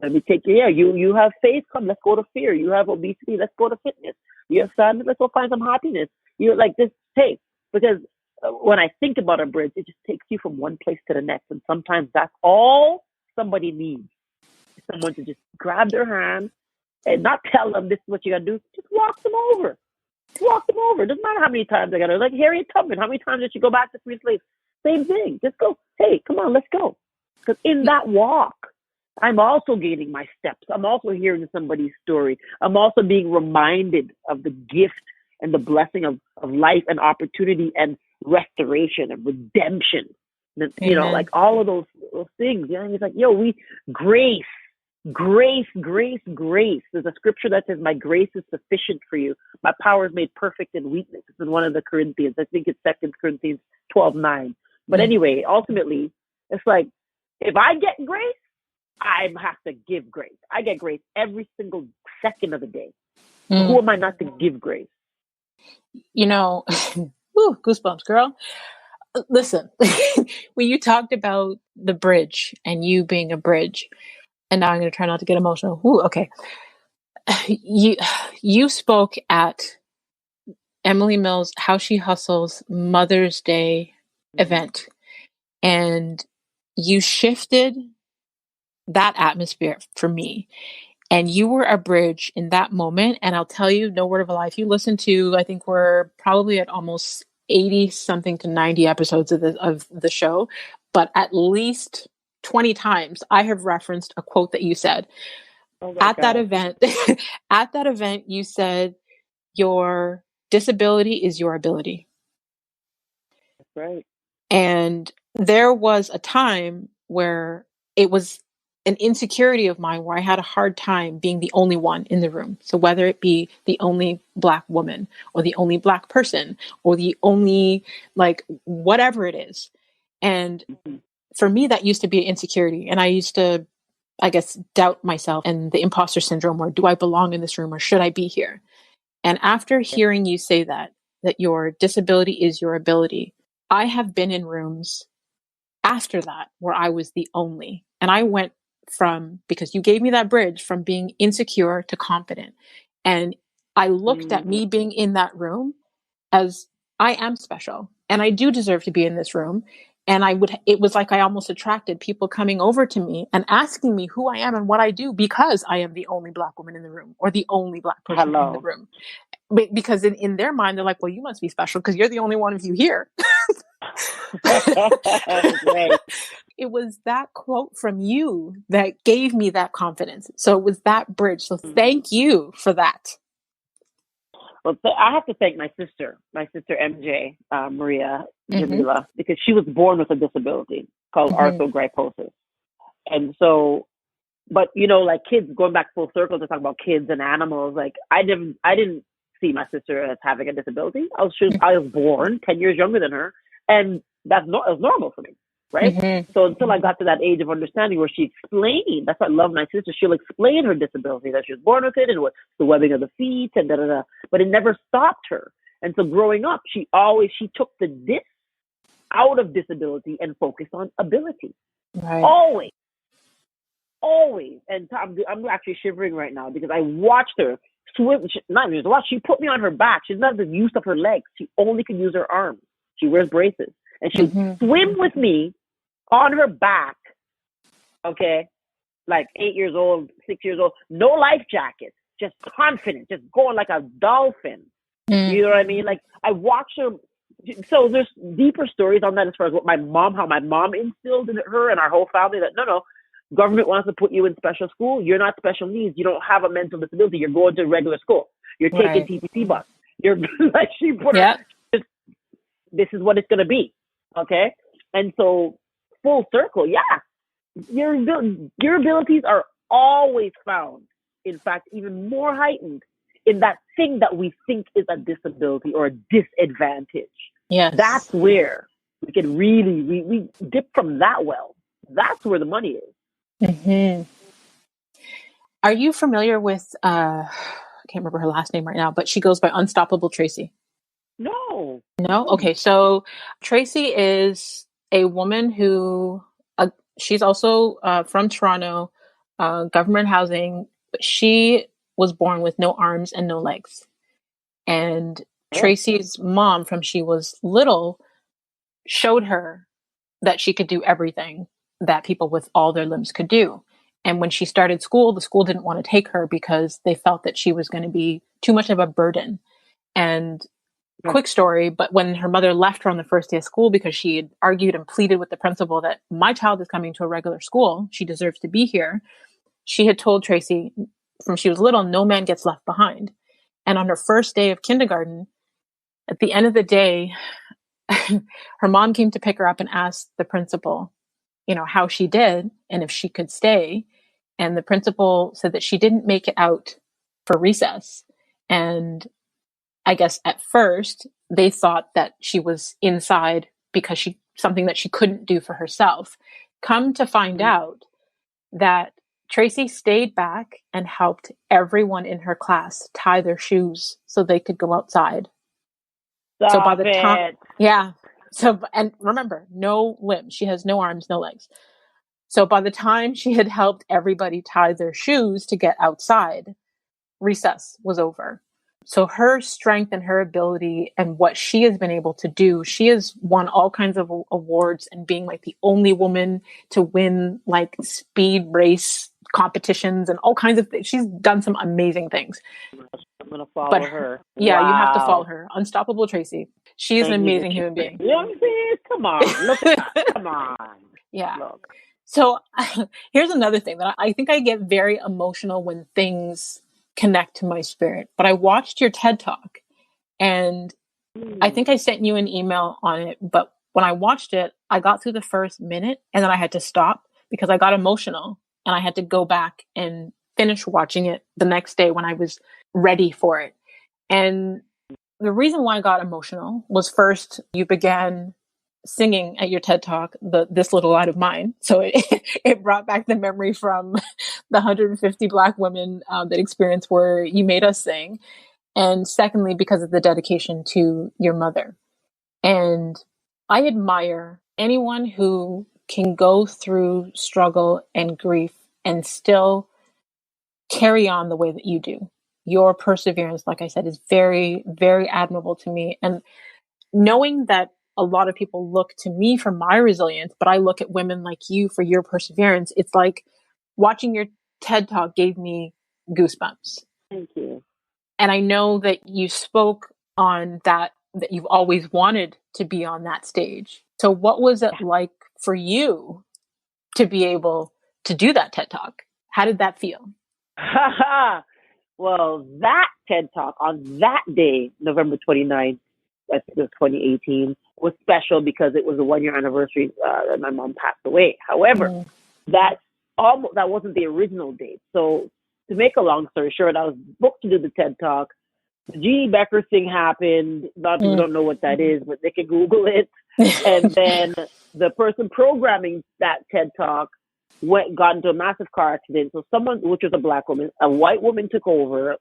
Let me take you. Yeah, you have faith. Come, let's go to fear. You have obesity. Let's go to fitness. You have sadness. Let's go find some happiness. You're like this. Hey, because when I think about a bridge, it just takes you from one place to the next, and sometimes that's all somebody needs. Someone to just grab their hand and not tell them this is what you gotta do. Just walk them over. Walk them over. Doesn't matter how many times I gotta, like Harriet Tubman. How many times did she go back to free slaves? Same thing. Just go. Hey, come on, let's go. Because in that walk, I'm also gaining my steps. I'm also hearing somebody's story. I'm also being reminded of the gift and the blessing of life and opportunity and restoration and redemption. Like all of those things. And it's like, grace. Grace. There's a scripture that says, my grace is sufficient for you. My power is made perfect in weakness. It's in one of the Corinthians. I think it's 2 Corinthians 12:9. But anyway, ultimately, it's like, if I get grace, I have to give grace. I get grace every single second of the day. Who am I not to give grace? Woo, goosebumps, girl. Listen, when you talked about the bridge and you being a bridge, and now I'm going to try not to get emotional. Ooh, okay. You spoke at Emily Mills' How She Hustles Mother's Day event, and you shifted that atmosphere for me. And you were a bridge in that moment. And I'll tell you, no word of a lie. If you listen to, I think we're probably at almost 80 something to 90 episodes of the show, but at least 20 times I have referenced a quote that you said at that event. At that event, you said, your disability is your ability. That's right. And there was a time where it was an insecurity of mine where I had a hard time being the only one in the room. So whether it be the only Black woman or the only Black person or the only, like, whatever it is. And for me, that used to be an insecurity. And I used to, I guess, doubt myself and the imposter syndrome, or do I belong in this room or should I be here? And after hearing you say that your disability is your ability, I have been in rooms after that where I was the only. And I went from, because you gave me that bridge, from being insecure to confident. And I looked at me being in that room as, I am special and I do deserve to be in this room. And it was like I almost attracted people coming over to me and asking me who I am and what I do because I am the only Black woman in the room or the only Black person in the room. Because in their mind, they're like, well, you must be special because you're the only one of you here. Right. It was that quote from you that gave me that confidence. So it was that bridge. So thank you for that. Well, I have to thank my sister MJ, Maria Jamila, because she was born with a disability called arthrogryposis. And so, but like kids, going back full circle to talk about kids and animals, like I didn't see my sister as having a disability. I was born 10 years younger than her, and it was normal for me, right? So until I got to that age of understanding where she explained, that's why I love my sister, she'll explain her disability, that she was born with it and what the webbing of the feet and da-da-da, but it never stopped her. And so growing up, she took the dis out of disability and focused on ability. Right. Always. And I'm actually shivering right now because I watched her swim. Not even watch. She put me on her back. She's not the use of her legs. She only can use her arms. She wears braces, and she swim with me on her back. Okay, like 8 years old, 6 years old, no life jacket, just confident, just going like a dolphin. You know what I mean? Like I watched her. So there's deeper stories on that as far as how my mom instilled in her and our whole family that no, Government wants to put you in special school. You're not special needs. You don't have a mental disability. You're going to regular school. You're taking TTC bus. You're like, she put her, this is what it's going to be. Okay. And so full circle. Yeah. Your abilities are always found. In fact, even more heightened in that thing that we think is a disability or a disadvantage. Yes. That's where we can really, we dip from that well. That's where the money is. Mm-hmm. Are you familiar with, I can't remember her last name right now, but she goes by Unstoppable Tracy? No. Okay. So Tracy is a woman who, she's also from Toronto, government housing, but she was born with no arms and no legs. And Tracy's mom, from she was little, showed her that she could do everything that people with all their limbs could do. And when she started school, the school didn't want to take her because they felt that she was going to be too much of a burden. And quick story, but when her mother left her on the first day of school because she had argued and pleaded with the principal that my child is coming to a regular school, she deserves to be here, she had told Tracy from she was little, no man gets left behind. And on her first day of kindergarten, at the end of the day, her mom came to pick her up and asked the principal, how she did and if she could stay. And the principal said that she didn't make it out for recess. And I guess at first they thought that she was inside because something that she couldn't do for herself. Come to find out that Tracy stayed back and helped everyone in her class tie their shoes so they could go outside. So by the time, and remember, no limbs. She has no arms, no legs. So by the time she had helped everybody tie their shoes to get outside, recess was over. So her strength and her ability and what she has been able to do, she has won all kinds of awards and being like the only woman to win like speed race competitions and all kinds of things. She's done some amazing things. I'm going to follow her. Yeah, wow. You have to follow her. Unstoppable Tracy. She is an amazing human being. You know what I'm saying? Come on. Look at that. Come on. Yeah. Look. So here's another thing that I think I get very emotional when things connect to my spirit. But I watched your TED Talk and I think I sent you an email on it. But when I watched it, I got through the first minute and then I had to stop because I got emotional and I had to go back and finish watching it the next day when I was ready for it. And the reason why I got emotional was first, you began singing at your TED Talk, This Little Light of Mine. So it brought back the memory from the 150 Black women that experience where you made us sing. And secondly, because of the dedication to your mother. And I admire anyone who can go through struggle and grief and still carry on the way that you do. Your perseverance, like I said, is very, very admirable to me. And knowing that a lot of people look to me for my resilience, but I look at women like you for your perseverance. It's like watching your TED Talk gave me goosebumps. Thank you. And I know that you spoke on that you've always wanted to be on that stage. So what was it like for you to be able to do that TED Talk? How did that feel? Well, that TED Talk on that day, November 29th, I think it was 2018, was special because it was the 1 year anniversary that my mom passed away. However, that wasn't the original date. So to make a long story short, I was booked to do the TED Talk. The G. Becker thing happened. A lot of people don't know what that is, but they can Google it. And then the person programming that TED Talk got into a massive car accident. So someone, which was a Black woman, a white woman took over.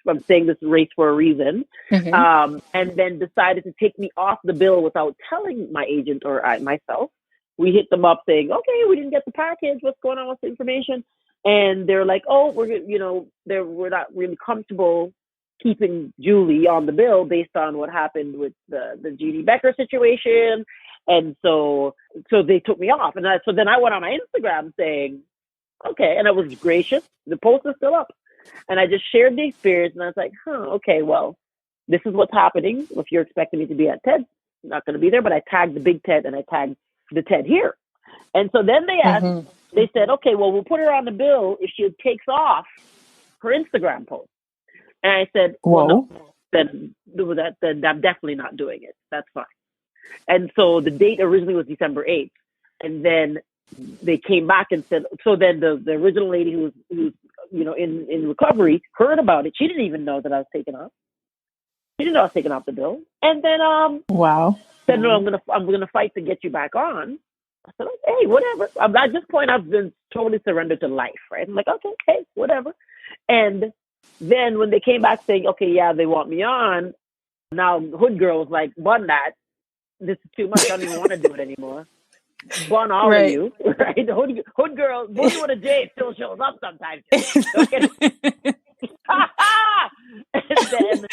I'm saying this race for a reason. And then decided to take me off the bill without telling my agent or myself. We hit them up saying, okay, we didn't get the package. What's going on with the information? And they're like, oh, we're not really comfortable keeping Jully on the bill based on what happened with the G.D. Becker situation. And so they took me off. And so then I went on my Instagram saying, okay. And I was gracious. The post is still up. And I just shared the experience. And I was like, okay, well, this is what's happening. If you're expecting me to be at TED, I'm not going to be there. But I tagged the big TED and I tagged the TED here. And so then they asked, they said, okay, well, we'll put her on the bill if she takes off her Instagram post. And I said, well, no, then I'm definitely not doing it. That's fine. And so the date originally was December 8th. And then they came back and said, so then the original lady who was in recovery heard about it. She didn't even know that I was taking off. She didn't know I was taking off the bill. And then said, no, I'm gonna fight to get you back on. I said, hey, whatever. At this point, I've been totally surrendered to life, right? I'm like, okay, hey, whatever. And then when they came back saying, okay, yeah, they want me on, now Hood Girl was like, bun that. This is too much. I don't even want to do it anymore. Bun all of you, right? Hood Girl, Booty with a J still shows up sometimes. And then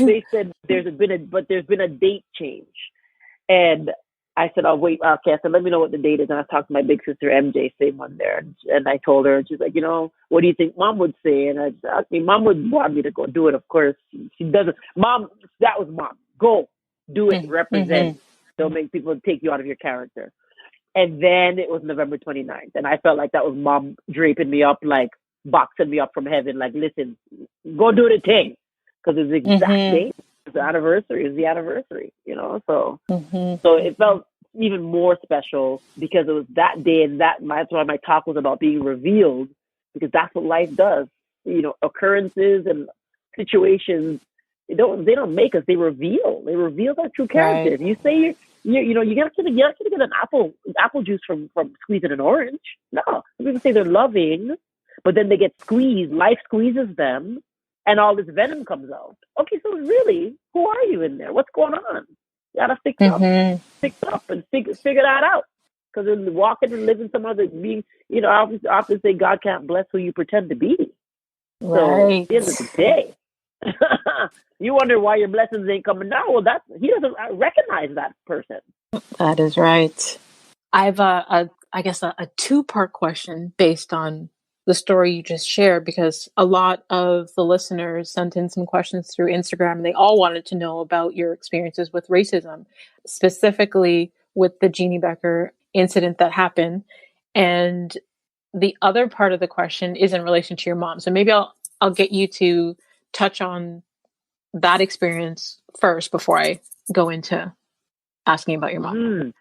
they said there's been a date change. And I said, oh, wait, okay. I said, let me know what the date is. And I talked to my big sister, MJ, same one there. And I told her, and she's like, what do you think Mom would say? And I said, okay, Mom would want me to go do it, of course. She doesn't. Mom, that was Mom. Go, do it, represent. Don't make people take you out of your character. And then it was November 29th. And I felt like that was Mom draping me up, like boxing me up from heaven. Like, listen, go do the thing. Because it's the exact date. It's the anniversary, So it felt even more special because it was that day, and that's why my talk was about being revealed, because that's what life does. Occurrences and situations, they don't make us, they reveal our true character. Right. If you say you got to get an apple juice from squeezing an orange. No, people say they're loving, but then they get squeezed. Life squeezes them. And all this venom comes out. Okay, so really, who are you in there? What's going on? You gotta fix up and figure that out. Because in walking and living some other being, I often say God can't bless who you pretend to be. Right. So at the end of the day, you wonder why your blessings ain't coming down. Well, he doesn't recognize that person. That is right. I have a two-part question based on the story you just shared, because a lot of the listeners sent in some questions through Instagram, and they all wanted to know about your experiences with racism, specifically with the Jeannie Becker incident that happened. And the other part of the question is in relation to your mom. So maybe I'll get you to touch on that experience first before I go into asking about your mom.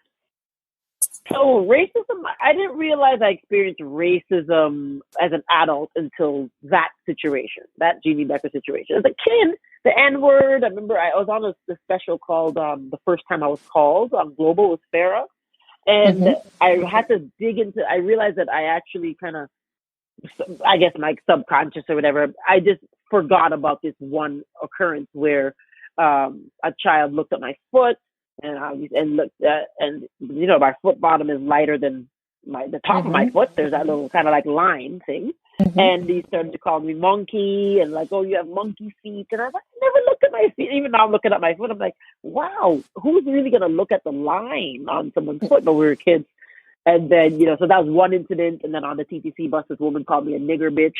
So racism, I didn't realize I experienced racism as an adult until that situation, that Jeannie Becker situation. As a kid, the N-word, I remember I was on a special called, the first time I was called on Global with Farrah. And I had to dig into, I realized that I actually kind of, I guess my subconscious or whatever, I just forgot about this one occurrence where a child looked at my foot, and looked at, and my foot bottom is lighter than the top of my foot. There's that little kind of like line thing. And he started to call me monkey and like, oh, you have monkey feet. And I was like, I never looked at my feet. Even now I'm looking at my foot. I'm like, wow, who's really going to look at the line on someone's foot? But we were kids. And then, so that was one incident. And then on the TTC bus, this woman called me a nigger bitch.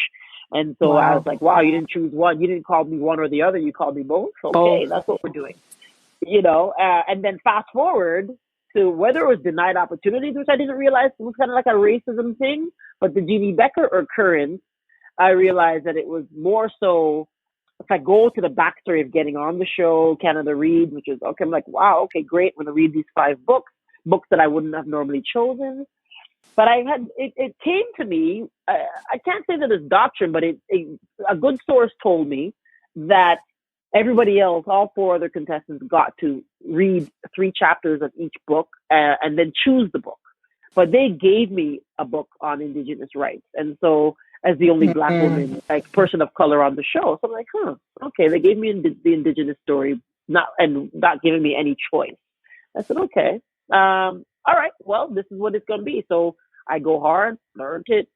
And so I was like, wow, you didn't choose one. You didn't call me one or the other. You called me both. Okay, that's what we're doing. And then fast forward to whether it was denied opportunities, which I didn't realize was kind of like a racism thing. But the Jeannie Becker occurrence, I realized that it was more so, if I go to the backstory of getting on the show, Canada Reads, which is, okay, I'm like, wow, okay, great. I'm going to read these 5 books that I wouldn't have normally chosen. But it came to me, I can't say that it's doctrine, but a good source told me that everybody else, all 4 other contestants, got to read 3 chapters of each book and then choose the book. But they gave me a book on Indigenous rights. And so as the only Black woman, like person of color on the show, so I'm like, okay, they gave me the Indigenous story, not giving me any choice. I said, okay, all right, well, this is what it's going to be. So I go hard, learned it.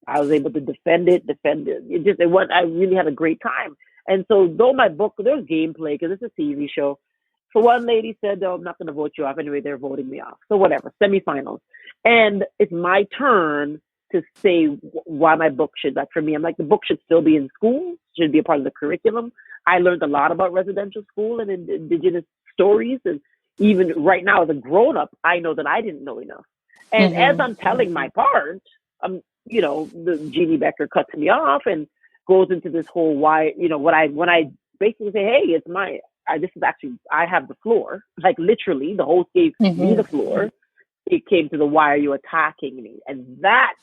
I was able to defend it. I really had a great time. And so though my book, there's gameplay because it's a TV show. So one lady said, I'm not going to vote you off. Anyway, they're voting me off. So whatever, semifinals. And it's my turn to say why my book should, like for me, I'm like, the book should still be in school, should be a part of the curriculum. I learned a lot about residential school and Indigenous stories. And even right now as a grown up, I know that I didn't know enough. And as I'm telling my part, the Jeannie Becker cuts me off and goes into this whole why, when I basically say, hey, this is actually, I have the floor, like literally the host gave me the floor. It came to the, why are you attacking me? And that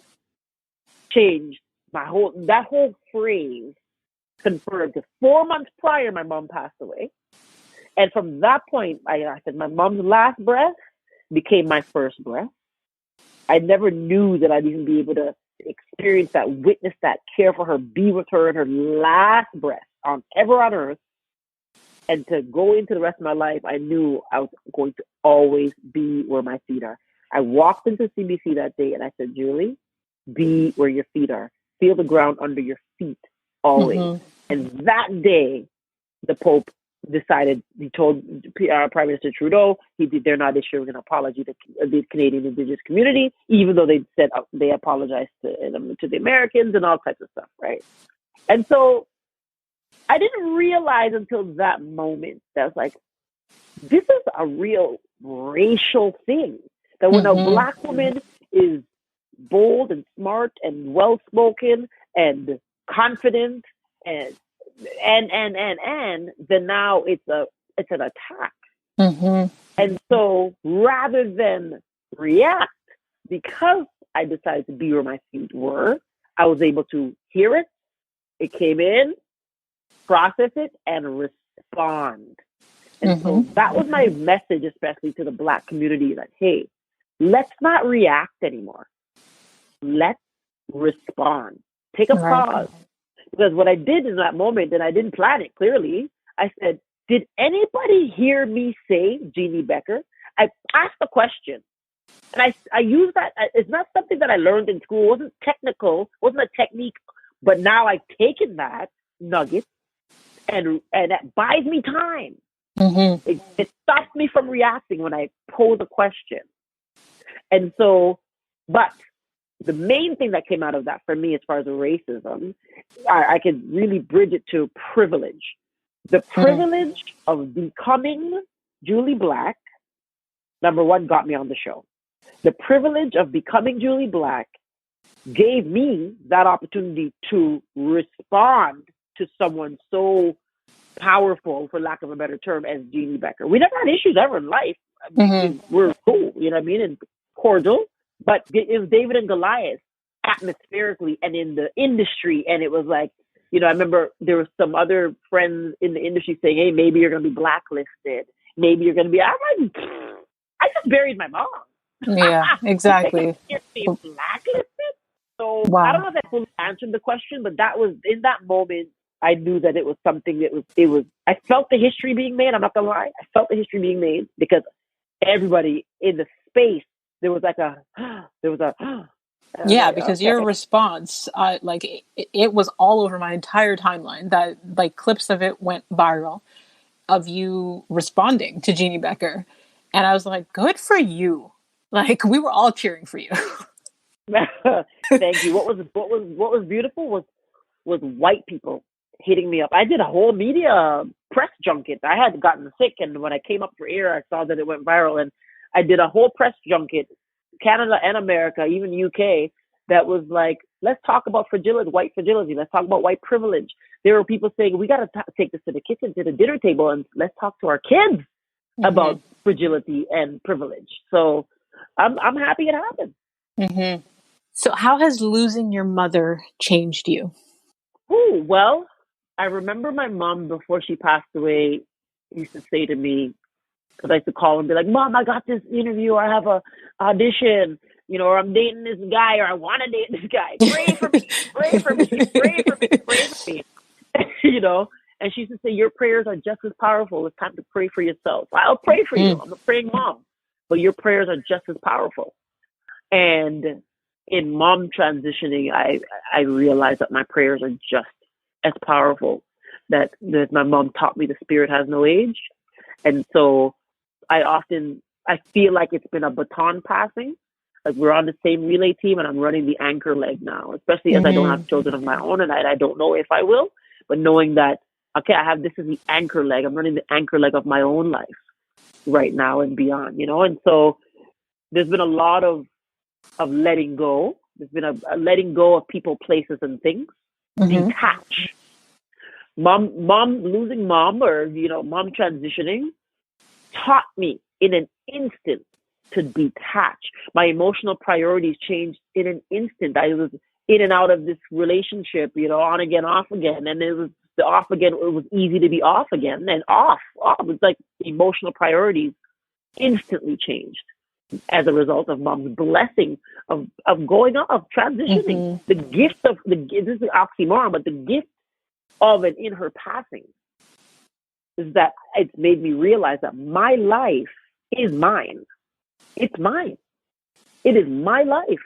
changed that whole phrase confirmed that 4 months prior, my mom passed away. And from that point, I said, my mom's last breath became my first breath. I never knew that I'd even be able to experience that, witness that, care for her, be with her in her last breath ever on earth. And to go into the rest of my life, I knew I was going to always be where my feet are. I walked into CBC that day and I said, Julie, be where your feet are. Feel the ground under your feet always. And that day, the Pope decided, he told Prime Minister Trudeau, they're not issuing an apology to the Canadian Indigenous community, even though they said they apologized to the Americans and all types of stuff, right? And so I didn't realize until that moment that I was like, this is a real racial thing. That when a Black woman is bold and smart and well-spoken and confident and then now it's an attack. And so rather than react, because I decided to be where my feet were, I was able to hear it. It came in, process it, and respond. And so that was my message, especially to the Black community, that, hey, let's not react anymore. Let's respond. Take a pause. Because what I did in that moment, and I didn't plan it clearly, I said, did anybody hear me say Jeannie Becker? I asked the question. And I used that. It's not something that I learned in school. It wasn't technical. It wasn't a technique. But now I've taken that nugget and that buys me time. It stops me from reacting when I pose a question. And so, but the main thing that came out of that for me, as far as racism, I could really bridge it to privilege. The privilege of becoming Jully Black, number one, got me on the show. The privilege of becoming Jully Black gave me that opportunity to respond to someone so powerful, for lack of a better term, as Jeannie Becker. We never had issues ever in life. We're cool, you know what I mean, and cordial. But it was David and Goliath atmospherically and in the industry. And it was like, I remember there were some other friends in the industry saying, hey, maybe you're going to be blacklisted. Maybe you're going to be, I'm like, I just buried my mom. Yeah, exactly. Blacklisted? So I don't know if I fully answered the question, but that was, in that moment, I knew that it was something that I felt the history being made. I'm not going to lie. I felt the history being made because everybody in the space, there was because your response, it was all over my entire timeline. That like clips of it went viral of you responding to Jeannie Becker, and I was like, "Good for you!" Like we were all cheering for you. Thank you. What was beautiful was white people hitting me up. I did a whole media press junket. I had gotten sick, and when I came up for air, I saw that it went viral, and I did a whole press junket, Canada and America, even UK, that was like, let's talk about fragility, white fragility. Let's talk about white privilege. There were people saying, we got to take this to the kitchen, to the dinner table, and let's talk to our kids about fragility and privilege. So I'm happy it happened. So how has losing your mother changed you? Oh, well, I remember my mom, before she passed away, used to say to me, because I used to call and be like, Mom, I got this interview, or I have a audition, or I'm dating this guy, or I want to date this guy. Pray for me, pray for me, pray for me, pray for me. And she used to say, your prayers are just as powerful. It's time to pray for yourself. I'll pray for you. I'm a praying mom. But your prayers are just as powerful. And in mom transitioning, I realized that my prayers are just as powerful. That my mom taught me the spirit has no age. And so I feel like it's been a baton passing. Like we're on the same relay team and I'm running the anchor leg now, especially as I don't have children of my own and I don't know if I will, but knowing that, okay, this is the anchor leg. I'm running the anchor leg of my own life right now and beyond, And so there's been a lot of of letting go. There's been a letting go of people, places, and things. Mm-hmm. Detach. Mom losing mom, or mom transitioning, taught me in an instant to detach. My emotional priorities changed in an instant. I was in and out of this relationship, on again, off again, and it was the off again. It was easy to be off again, and off. It's like emotional priorities instantly changed as a result of mom's blessing of going off, transitioning. The gift of this is an oxymoron, but the gift of it in her passing is that it's made me realize that my life is mine. It's mine. It is my life.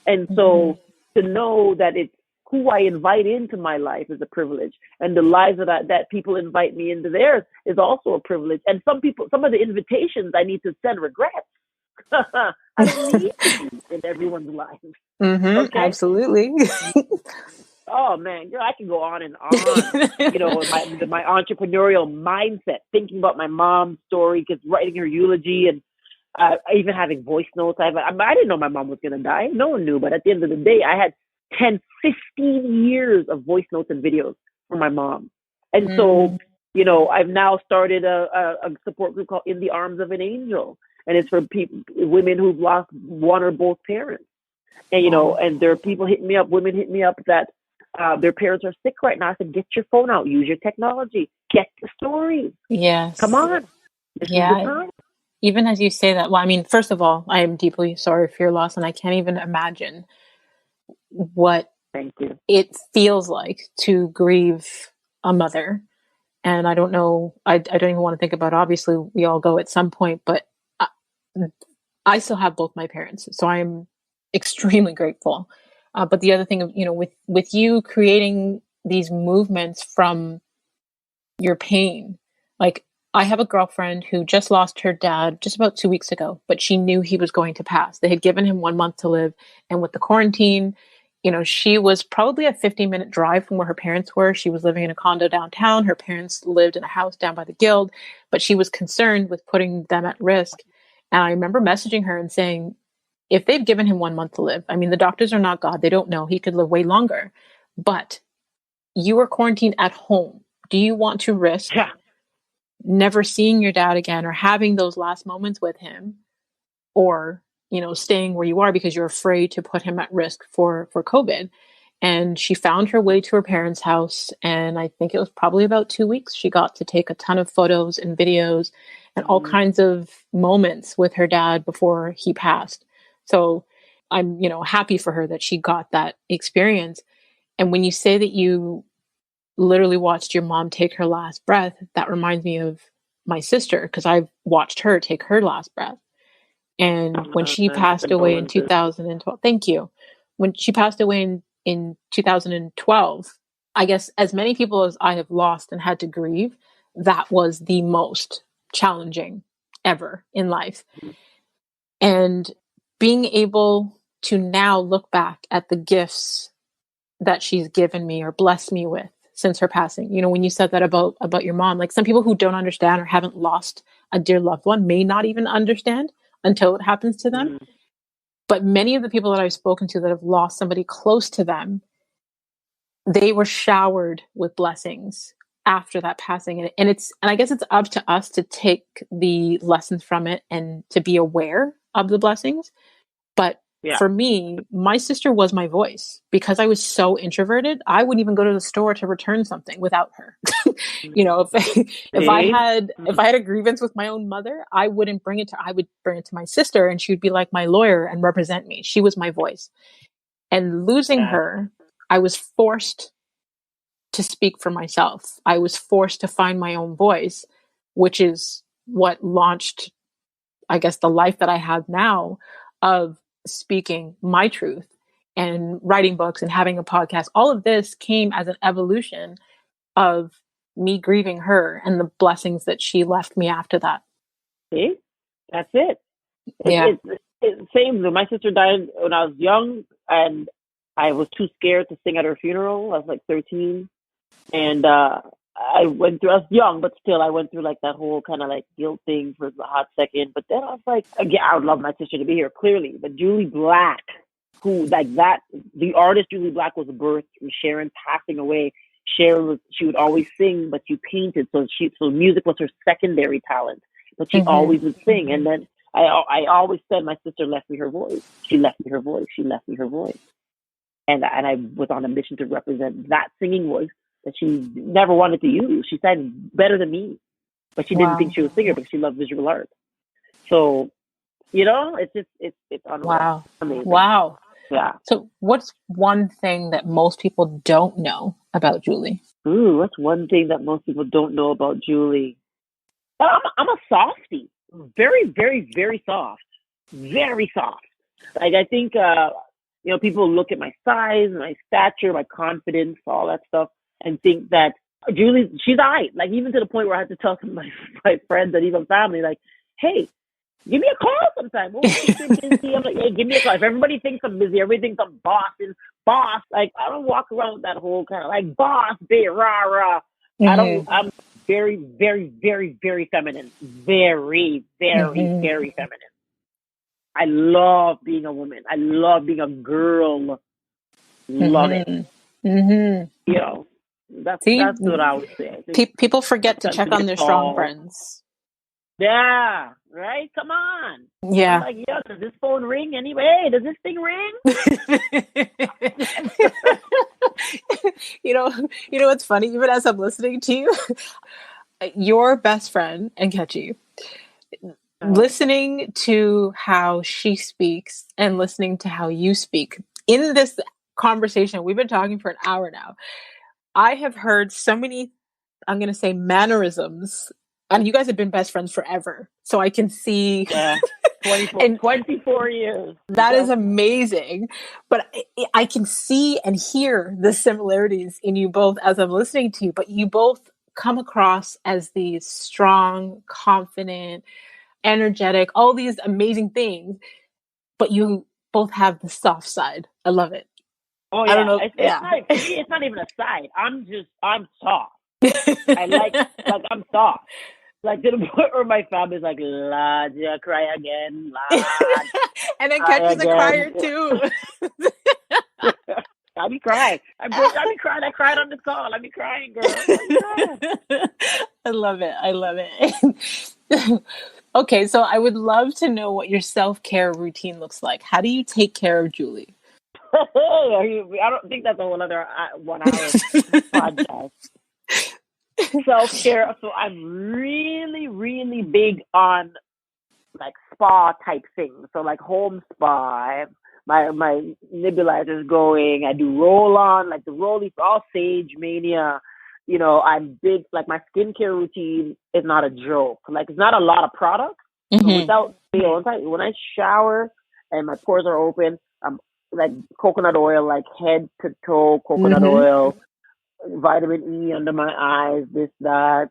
And so to know that it's who I invite into my life is a privilege. And the lives that people invite me into theirs is also a privilege. And some of the invitations I need to send regrets. I don't need to be in everyone's life. Okay? Absolutely. Oh man, I can go on and on. My entrepreneurial mindset, thinking about my mom's story, because writing her eulogy, and even having voice notes. I didn't know my mom was gonna die. No one knew, but at the end of the day, I had 10, 15 years of voice notes and videos for my mom, and so I've now started a support group called In the Arms of an Angel, and it's for women who've lost one or both parents, and and there are women hit me up that. Their parents are sick right now. I said, get your phone out, use your technology, get the stories. Yes. Come on. This is the time. Even as you say that, well, I mean, first of all, I am deeply sorry for your loss, and I can't even imagine what it feels like to grieve a mother. And I don't know, I don't even want to think about, obviously we all go at some point, but I still have both my parents. So I'm extremely grateful. But the other thing, with you creating these movements from your pain, like I have a girlfriend who just lost her dad just about 2 weeks ago, but she knew he was going to pass. They had given him 1 month to live. And with the quarantine, she was probably a 15-minute drive from where her parents were. She was living in a condo downtown. Her parents lived in a house down by the Guild, but she was concerned with putting them at risk. And I remember messaging her and saying, if they've given him 1 month to live, I mean, the doctors are not God. They don't know. He could live way longer. But you are quarantined at home. Do you want to risk never seeing your dad again, or having those last moments with him, or, staying where you are because you're afraid to put him at risk for COVID? And she found her way to her parents' house. And I think it was probably about 2 weeks. She got to take a ton of photos and videos and all kinds of moments with her dad before he passed. So I'm, happy for her that she got that experience. And when you say that you literally watched your mom take her last breath, that reminds me of my sister, because I've watched her take her last breath. And when she passed away in 2012, thank you. When she passed away in 2012, I guess as many people as I have lost and had to grieve, that was the most challenging ever in life. And being able to now look back at the gifts that she's given me or blessed me with since her passing. When you said that about your mom, like some people who don't understand or haven't lost a dear loved one may not even understand until it happens to them. But many of the people that I've spoken to that have lost somebody close to them, they were showered with blessings after that passing. And I guess it's up to us to take the lessons from it and to be aware of the blessings. But for me, my sister was my voice. Because I was so introverted, I wouldn't even go to the store to return something without her. If I had a grievance with my own mother, I wouldn't bring it to her. I would bring it to my sister, and she would be like my lawyer and represent me. She was my voice. And losing her, I was forced to speak for myself. I was forced to find my own voice, which is what launched, I guess, the life that I have now of speaking my truth and writing books and having a podcast. All of this came as an evolution of me grieving her and the blessings that she left me after that. See, that's it. It's same. My sister died when I was young, and I was too scared to sing at her funeral. I was like 13, and I went through, I was young, but still I went through like that whole kind of like guilt thing for a hot second. But then I was like, again, I would love my sister to be here, clearly. But Jully Black, who like that, the artist Jully Black was birthed from Sharon passing away. Sharon she would always sing, but she painted. So music was her secondary talent, but she always would sing. And then I always said my sister left me her voice. She left me her voice. She left me her voice. And I was on a mission to represent that singing voice that she never wanted to use. She sang better than me, but she didn't think she was a singer because she loved visual art. So, it's just, it's unreal. Wow. Amazing. Wow. Yeah. So what's one thing that most people don't know about Jully? Ooh, what's one thing that most people don't know about Jully? I'm a softie. Very, very, very soft. Very soft. Like, I think, people look at my size, my stature, my confidence, all that stuff, and think that Jully, she's aight. Like, even to the point where I had to tell some of my friends and even family, like, hey, give me a call sometime. Oh, I'm like, hey, give me a call. If everybody thinks I'm busy, everybody thinks I'm boss. Like, I don't walk around with that whole kind of like boss, rah, rah. I'm very, very, very, very feminine. Very, very, very feminine. I love being a woman. I love being a girl. Love it. That's what I would say. People forget to check on their strong friends. Yeah, right? Come on. Yeah. I'm like, does this phone ring anyway? Does this thing ring? You know what's funny? Even as I'm listening to you, your best friend, Nkechi, listening to how she speaks and listening to how you speak in this conversation, we've been talking for an hour now. I have heard so many, I'm going to say, mannerisms, and you guys have been best friends forever. So I can see 24 years. That is amazing. But I can see and hear the similarities in you both as I'm listening to you, but you both come across as these strong, confident, energetic, all these amazing things, but you both have the soft side. I love it. Oh yeah, I don't know. It's not even a side. I'm soft. I'm soft. Like to the point where my family's like, "Lad, you cry again, lad." And then Ketchy's a crier too. I'll be crying. I'll be crying. I cried on this call. I'll be crying, girl. I love it. Okay, so I would love to know what your self-care routine looks like. How do you take care of Jully? I don't think that's a whole other 1 hour podcast. Self-care. So I'm really, really big on like spa type things. So like home spa. My nebulizer's going. I do roll-on, like the rollies, all Sage Mania. I'm big, like my skincare routine is not a joke. Like it's not a lot of products. So without, when I shower and my pores are open, I'm like coconut oil, like head to toe coconut oil, vitamin E under my eyes, this, that.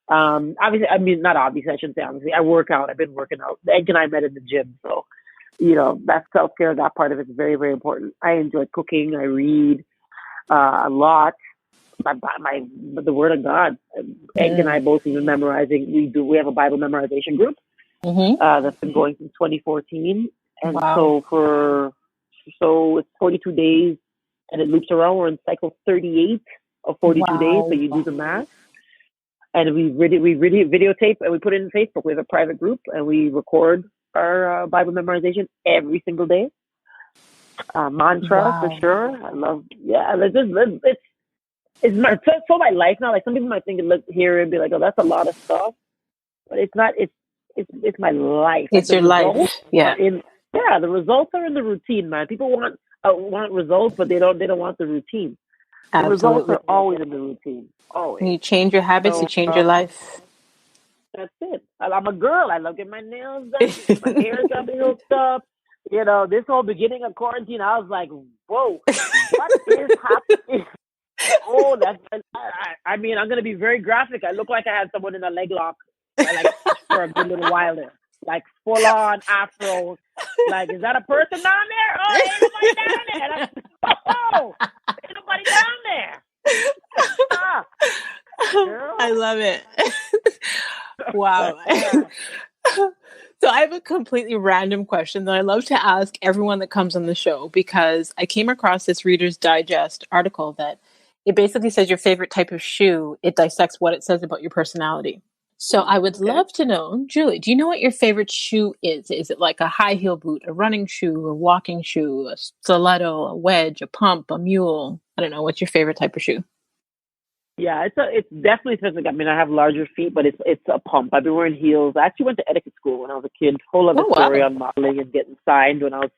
Obviously, I shouldn't say obviously. I work out. I've been working out. Egg and I met in the gym. So, that's self-care. That part of it is very, very important. I enjoy cooking. I read a lot. The Word of God. Egg and I both even memorizing. We have a Bible memorization group that's been going since 2014. And so it's 42 days and it loops around. We're in cycle 38 of 42 days. So you do the math. And we videotape and we put it in Facebook. We have a private group and we record our Bible memorization every single day. Mantra for sure. I love, it's so my life now. Like some people might think look here and be like, oh, that's a lot of stuff. But it's not, it's my life. It's your life. Yeah. The results are in the routine, man. People want results, but they don't want the routine. The results are always in the routine. Always. When you change your habits, you change your life. That's it. I'm a girl. I love getting my nails done. My hair's got me hooked up. This whole beginning of quarantine, I was like, whoa, what is happening? Oh, I'm going to be very graphic. I look like I had someone in a leg lock for a good little while there. Like full on afro. Like, is that a person down there? Oh, ain't nobody down there. Ain't nobody down there. girl. I love it. Wow. So I have a completely random question that I love to ask everyone that comes on the show, because I came across this Reader's Digest article that it basically says your favorite type of shoe. It dissects what it says about your personality. So I would love to know, Julie, do you know what your favorite shoe is? Is it like a high heel boot, a running shoe, a walking shoe, a stiletto, a wedge, a pump, a mule? I don't know. What's your favorite type of shoe? Yeah, it's definitely specific. I mean, I have larger feet, but it's a pump. I've been wearing heels. I actually went to etiquette school when I was a kid. Whole other story on modeling and getting signed when I was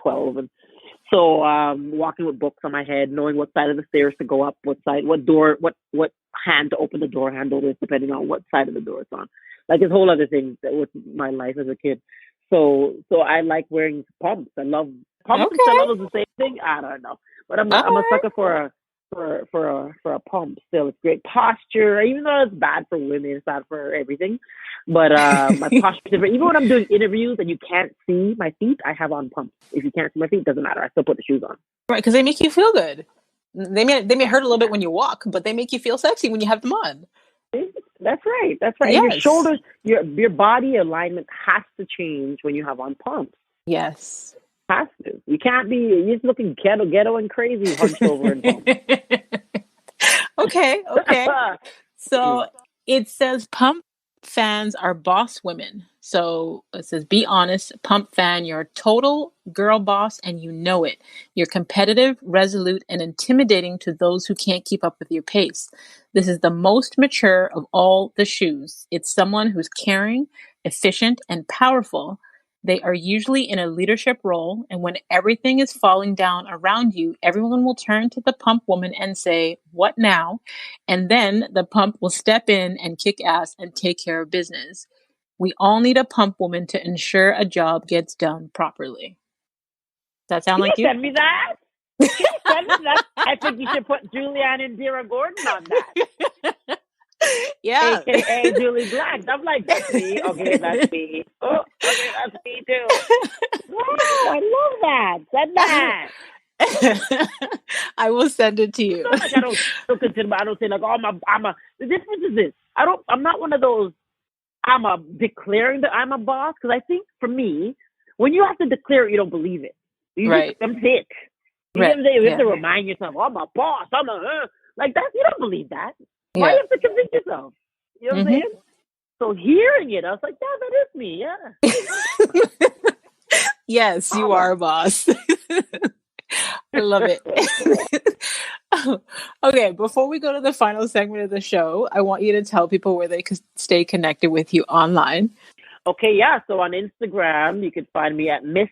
12. And so walking with books on my head, knowing what side of the stairs to go up, what side, what door, what hand to open the door handle is, depending on what side of the door it's on. Like it's whole other thing that was my life as a kid. So I like wearing pumps. I love pumps and stilettos the same thing. I don't know, but I'm a sucker for a pump. Still, it's great posture. Even though it's bad for women, it's bad for everything. But my posture is different. Even when I'm doing interviews and you can't see my feet, I have on pumps. If you can't see my feet, it doesn't matter. I still put the shoes on. Right, because they make you feel good. They may hurt a little bit when you walk, but they make you feel sexy when you have them on. That's right. That's right. Yes. And your shoulders, your body alignment has to change when you have on pumps. Yes. Has to. You can't be. You're just looking ghetto and crazy hunched over in pumps. Okay. So it says pump fans are boss women. So it says, be honest, pump fan, you're a total girl boss and you know it. You're competitive, resolute, and intimidating to those who can't keep up with your pace. This is the most mature of all the shoes. It's someone who's caring, efficient, and powerful. They are usually in a leadership role, and when everything is falling down around you, everyone will turn to the pump woman and say, "What now?" And then the pump will step in and kick ass and take care of business. We all need a pump woman to ensure a job gets done properly. Does that sound like you? Send me that. Send me that. I think you should put Julianne and Dira Gordon on that. Yeah. AKA Jully Black. I'm like, that's me. Okay, that's me. Oh, okay, that's me too. Wow, I love that. Send that. I will send it to you. Like I don't say like, oh, the difference is this. I'm not one of those, declaring that I'm a boss, because I think for me, when you have to declare it, you don't believe it. Right. I'm sick. You have to remind yourself, I'm a boss. Like that. You don't believe that. Yeah. Why do you have to convince yourself? You know what I'm saying? So hearing it, I was like, yeah, that is me. Yeah. Yes, you are a boss. I love it. Okay, before we go to the final segment of the show, I want you to tell people where they could stay connected with you online. Okay, yeah. So on Instagram, you can find me at Miss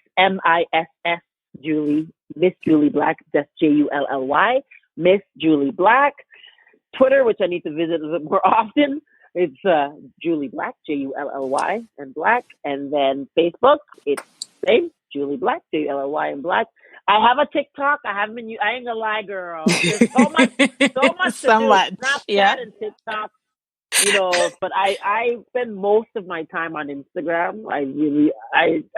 Julie, Miss Jully Black. That's JULLY, Miss Jully Black. Twitter, which I need to visit a bit more often, it's Jully Black, JULLY and Black. And then Facebook, it's same, Jully Black, JULLY and Black. I have a TikTok. I ain't gonna lie, girl. There's so much to do. Snapchat and TikTok, but I spend most of my time on Instagram. I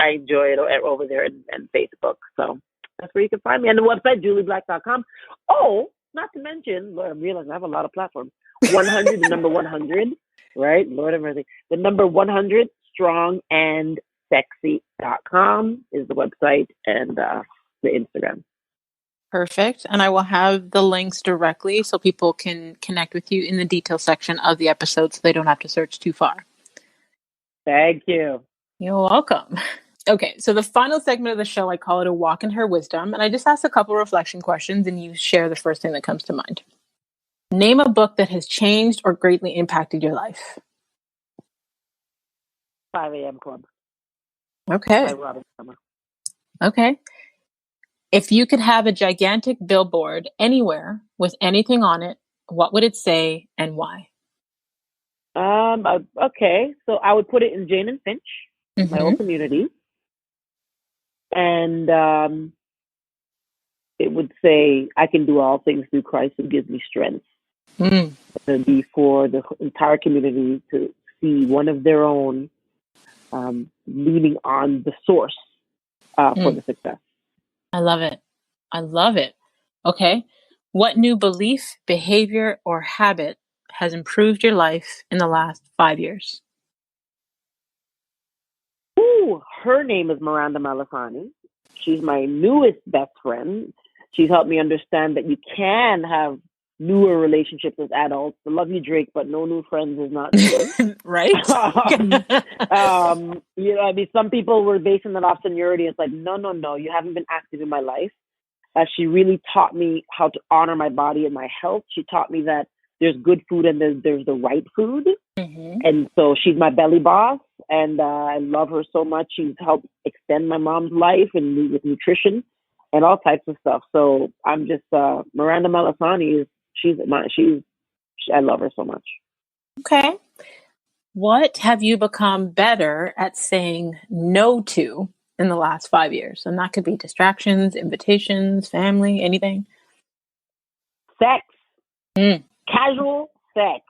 enjoy it over there and Facebook. So that's where you can find me. And the website, JullyBlack.com. Oh, not to mention, Lord, I'm realizing I have a lot of platforms. 100, the number 100, right? Lord have mercy. The number 100, strongandSexy.com is the website and the Instagram. Perfect. And I will have the links directly so people can connect with you in the detail section of the episode so they don't have to search too far. Thank you. You're welcome. Okay, so the final segment of the show, I call it a walk in her wisdom. And I just ask a couple reflection questions and you share the first thing that comes to mind. Name a book that has changed or greatly impacted your life. 5 a.m. Club. Okay. By Robin Summer. Okay. If you could have a gigantic billboard anywhere with anything on it, what would it say and why? Okay. So I would put it in Jane and Finch, my old community. And it would say, I can do all things through Christ who gives me strength. It would be for the entire community to see one of their own leaning on the source for the success. I love it. I love it. Okay. What new belief, behavior, or habit has improved your life in the last 5 years? Ooh, her name is Miranda Malasani. She's my newest best friend. She's helped me understand that you can have newer relationships as adults. I love you, Drake, but no new friends is not good. Right? I mean, some people were basing that off seniority. It's like, no, you haven't been active in my life. She really taught me how to honor my body and my health. She taught me that there's good food and there's the right food. Mm-hmm. And so she's my belly boss, and I love her so much. She's helped extend my mom's life and with nutrition and all types of stuff. So I'm just Miranda Malasani I love her so much. Okay. What have you become better at saying no to in the last 5 years? And that could be distractions, invitations, family, anything. Sex. Casual sex.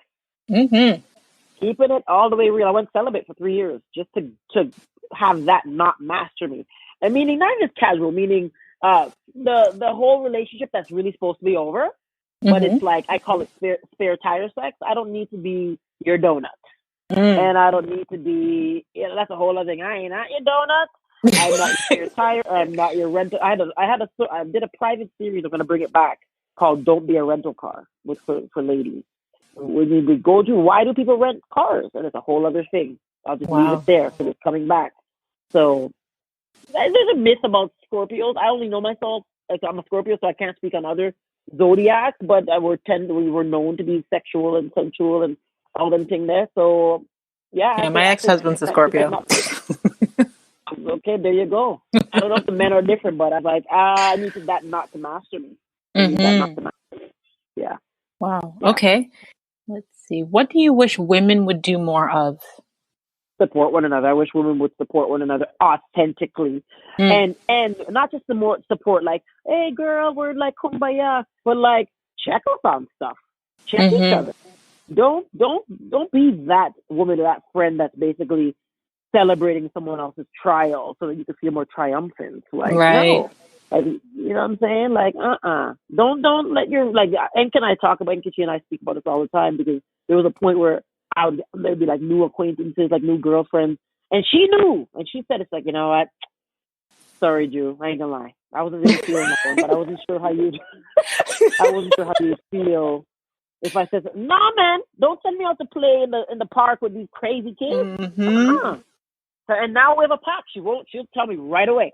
Mm-hmm. Keeping it all the way real. I went celibate for 3 years just to have that not master me. And meaning not just casual, meaning the whole relationship that's really supposed to be over. But it's like, I call it spare tire sex. I don't need to be your donut. And I don't need to be, that's a whole other thing. I ain't not your donut. I'm not your tire. I'm not your rental. I did a private series. I'm going to bring it back called Don't Be a Rental Car for ladies. When we go to, why do people rent cars? And it's a whole other thing. I'll just leave it there because it's coming back. So there's a myth about Scorpios. I only know myself. Like, I'm a Scorpio, so I can't speak on other zodiacs, but we were known to be sexual and sensual and all them things there. So yeah, my ex-husband's a Scorpio. Okay, there you go. I don't know if the men are different, but I'm like, I need that not to master me. Yeah. Wow. Yeah. Okay. Let's see. What do you wish women would do more of? Support one another. I wish women would support one another authentically, and not just the more support, like, hey girl, we're like kumbaya, but like check us on stuff, check each other. Don't be that woman or that friend that's basically celebrating someone else's trial so that you can feel more triumphant. Like, no, like, you know what I'm saying? Like, don't let your, like, Enk and I talk about, Enkichi and I speak about this all the time, because there was a point where there'd be like new acquaintances, like new girlfriends, and she knew, and she said, it's like, you know what? Sorry, Drew, I ain't gonna lie, I wasn't really feeling that one, but I wasn't sure how you feel if I said, nah, man, don't send me out to play in the park with these crazy kids. And now we have a pact. She'll tell me right away.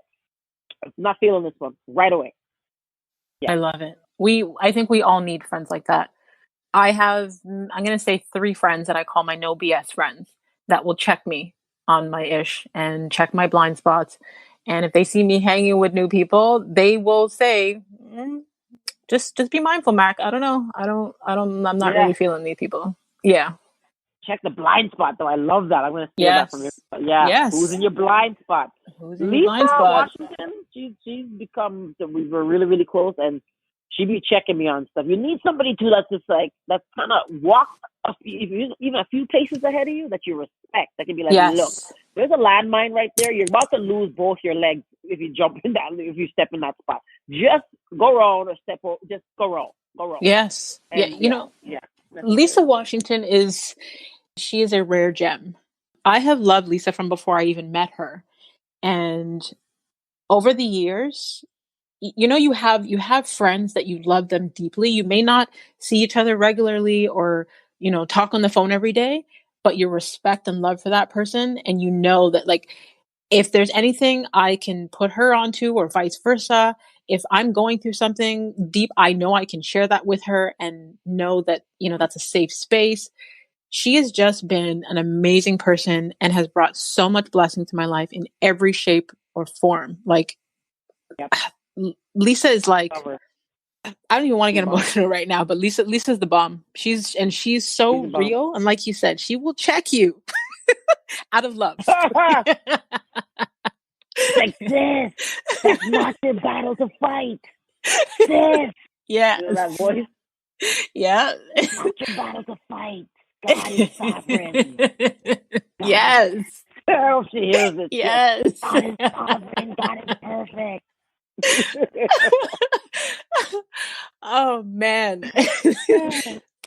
I'm not feeling this one right away. Yeah. I love it. I think we all need friends like that. I'm going to say 3 friends that I call my no BS friends that will check me on my ish and check my blind spots. And if they see me hanging with new people, they will say, just be mindful, Mac. I don't know. I'm not really feeling these people. Yeah. Check the blind spot, though. I love that. I'm going to steal that from you. Yeah. Yes. Who's in your blind spot? Lisa Washington. She's become, we were really, really close, and she be checking me on stuff. You need somebody too that's just like, that's kind of walk even a few paces ahead of you that you respect. That can be like, look, there's a landmine right there. You're about to lose both your legs if you step in that spot. Just go around or step over. Just go around. Yes. And, Lisa Washington she is a rare gem. I have loved Lisa from before I even met her. And over the years, you have friends that you love them deeply. You may not see each other regularly or, talk on the phone every day, but you respect and love for that person. And you know that, like, if there's anything I can put her onto or vice versa, if I'm going through something deep, I know I can share that with her and know that, that's a safe space. She has just been an amazing person and has brought so much blessing to my life in every shape or form. Like, Lisa is like, I don't even want to get emotional right now, but Lisa's the bomb. She's so real. And like you said, she will check you out of love. Like this. That's not your battle to fight. This. Yeah. You know that voice? Yeah. It's not your battle to fight. God is sovereign. Yes. Oh, she hears it. Yes. God is sovereign. God is perfect. Oh man.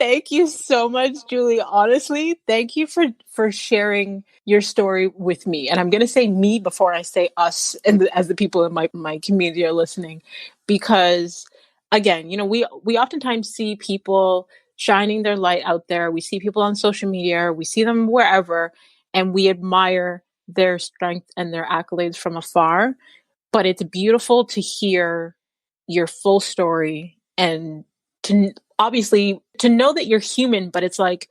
Thank you so much, Jully. Honestly, thank you for sharing your story with me. And I'm going to say me before I say us, and as the people in my community are listening, because again, we oftentimes see people shining their light out there. We see people on social media, we see them wherever, and we admire their strength and their accolades from afar. But it's beautiful to hear your full story and to obviously to know that you're human. But it's like,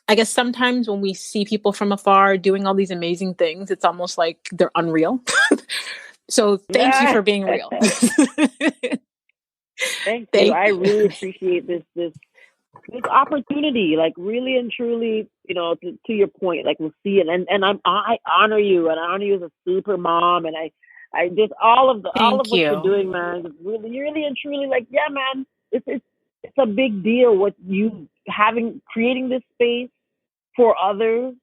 I guess sometimes when we see people from afar doing all these amazing things, it's almost like they're unreal. So thank you for being real. Thank you. I really appreciate this opportunity, like really and truly, to your point, like we'll see it. And I honor you, and I honor you as a super mom. And I just all of what you're doing, man. It's really and truly, like, yeah, man, it's a big deal what you creating this space for others,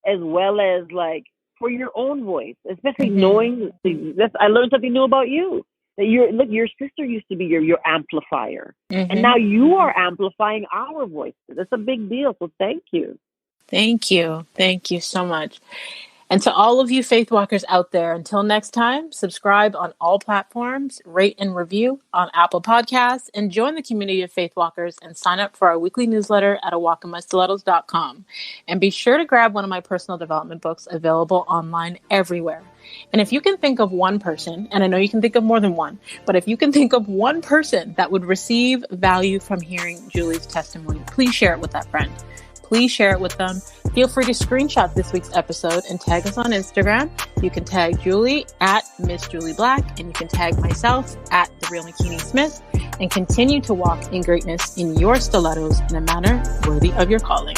as well as like for your own voice, especially knowing this. I learned something new about you. That your sister used to be your amplifier, and now you are amplifying our voices. It's a big deal. So thank you. Thank you so much. And to all of you faith walkers out there, until next time, subscribe on all platforms, rate and review on Apple Podcasts, and join the community of faith walkers and sign up for our weekly newsletter at awalkinmystilettos.com. And be sure to grab one of my personal development books available online everywhere. And if you can think of one person, and I know you can think of more than one, but if you can think of one person that would receive value from hearing Jully's testimony, please share it with that friend. Please share it with them. Feel free to screenshot this week's episode and tag us on Instagram. You can tag Jully at Miss Jully Black, and you can tag myself at The Real McKinney Smith, and continue to walk in greatness in your stilettos in a manner worthy of your calling.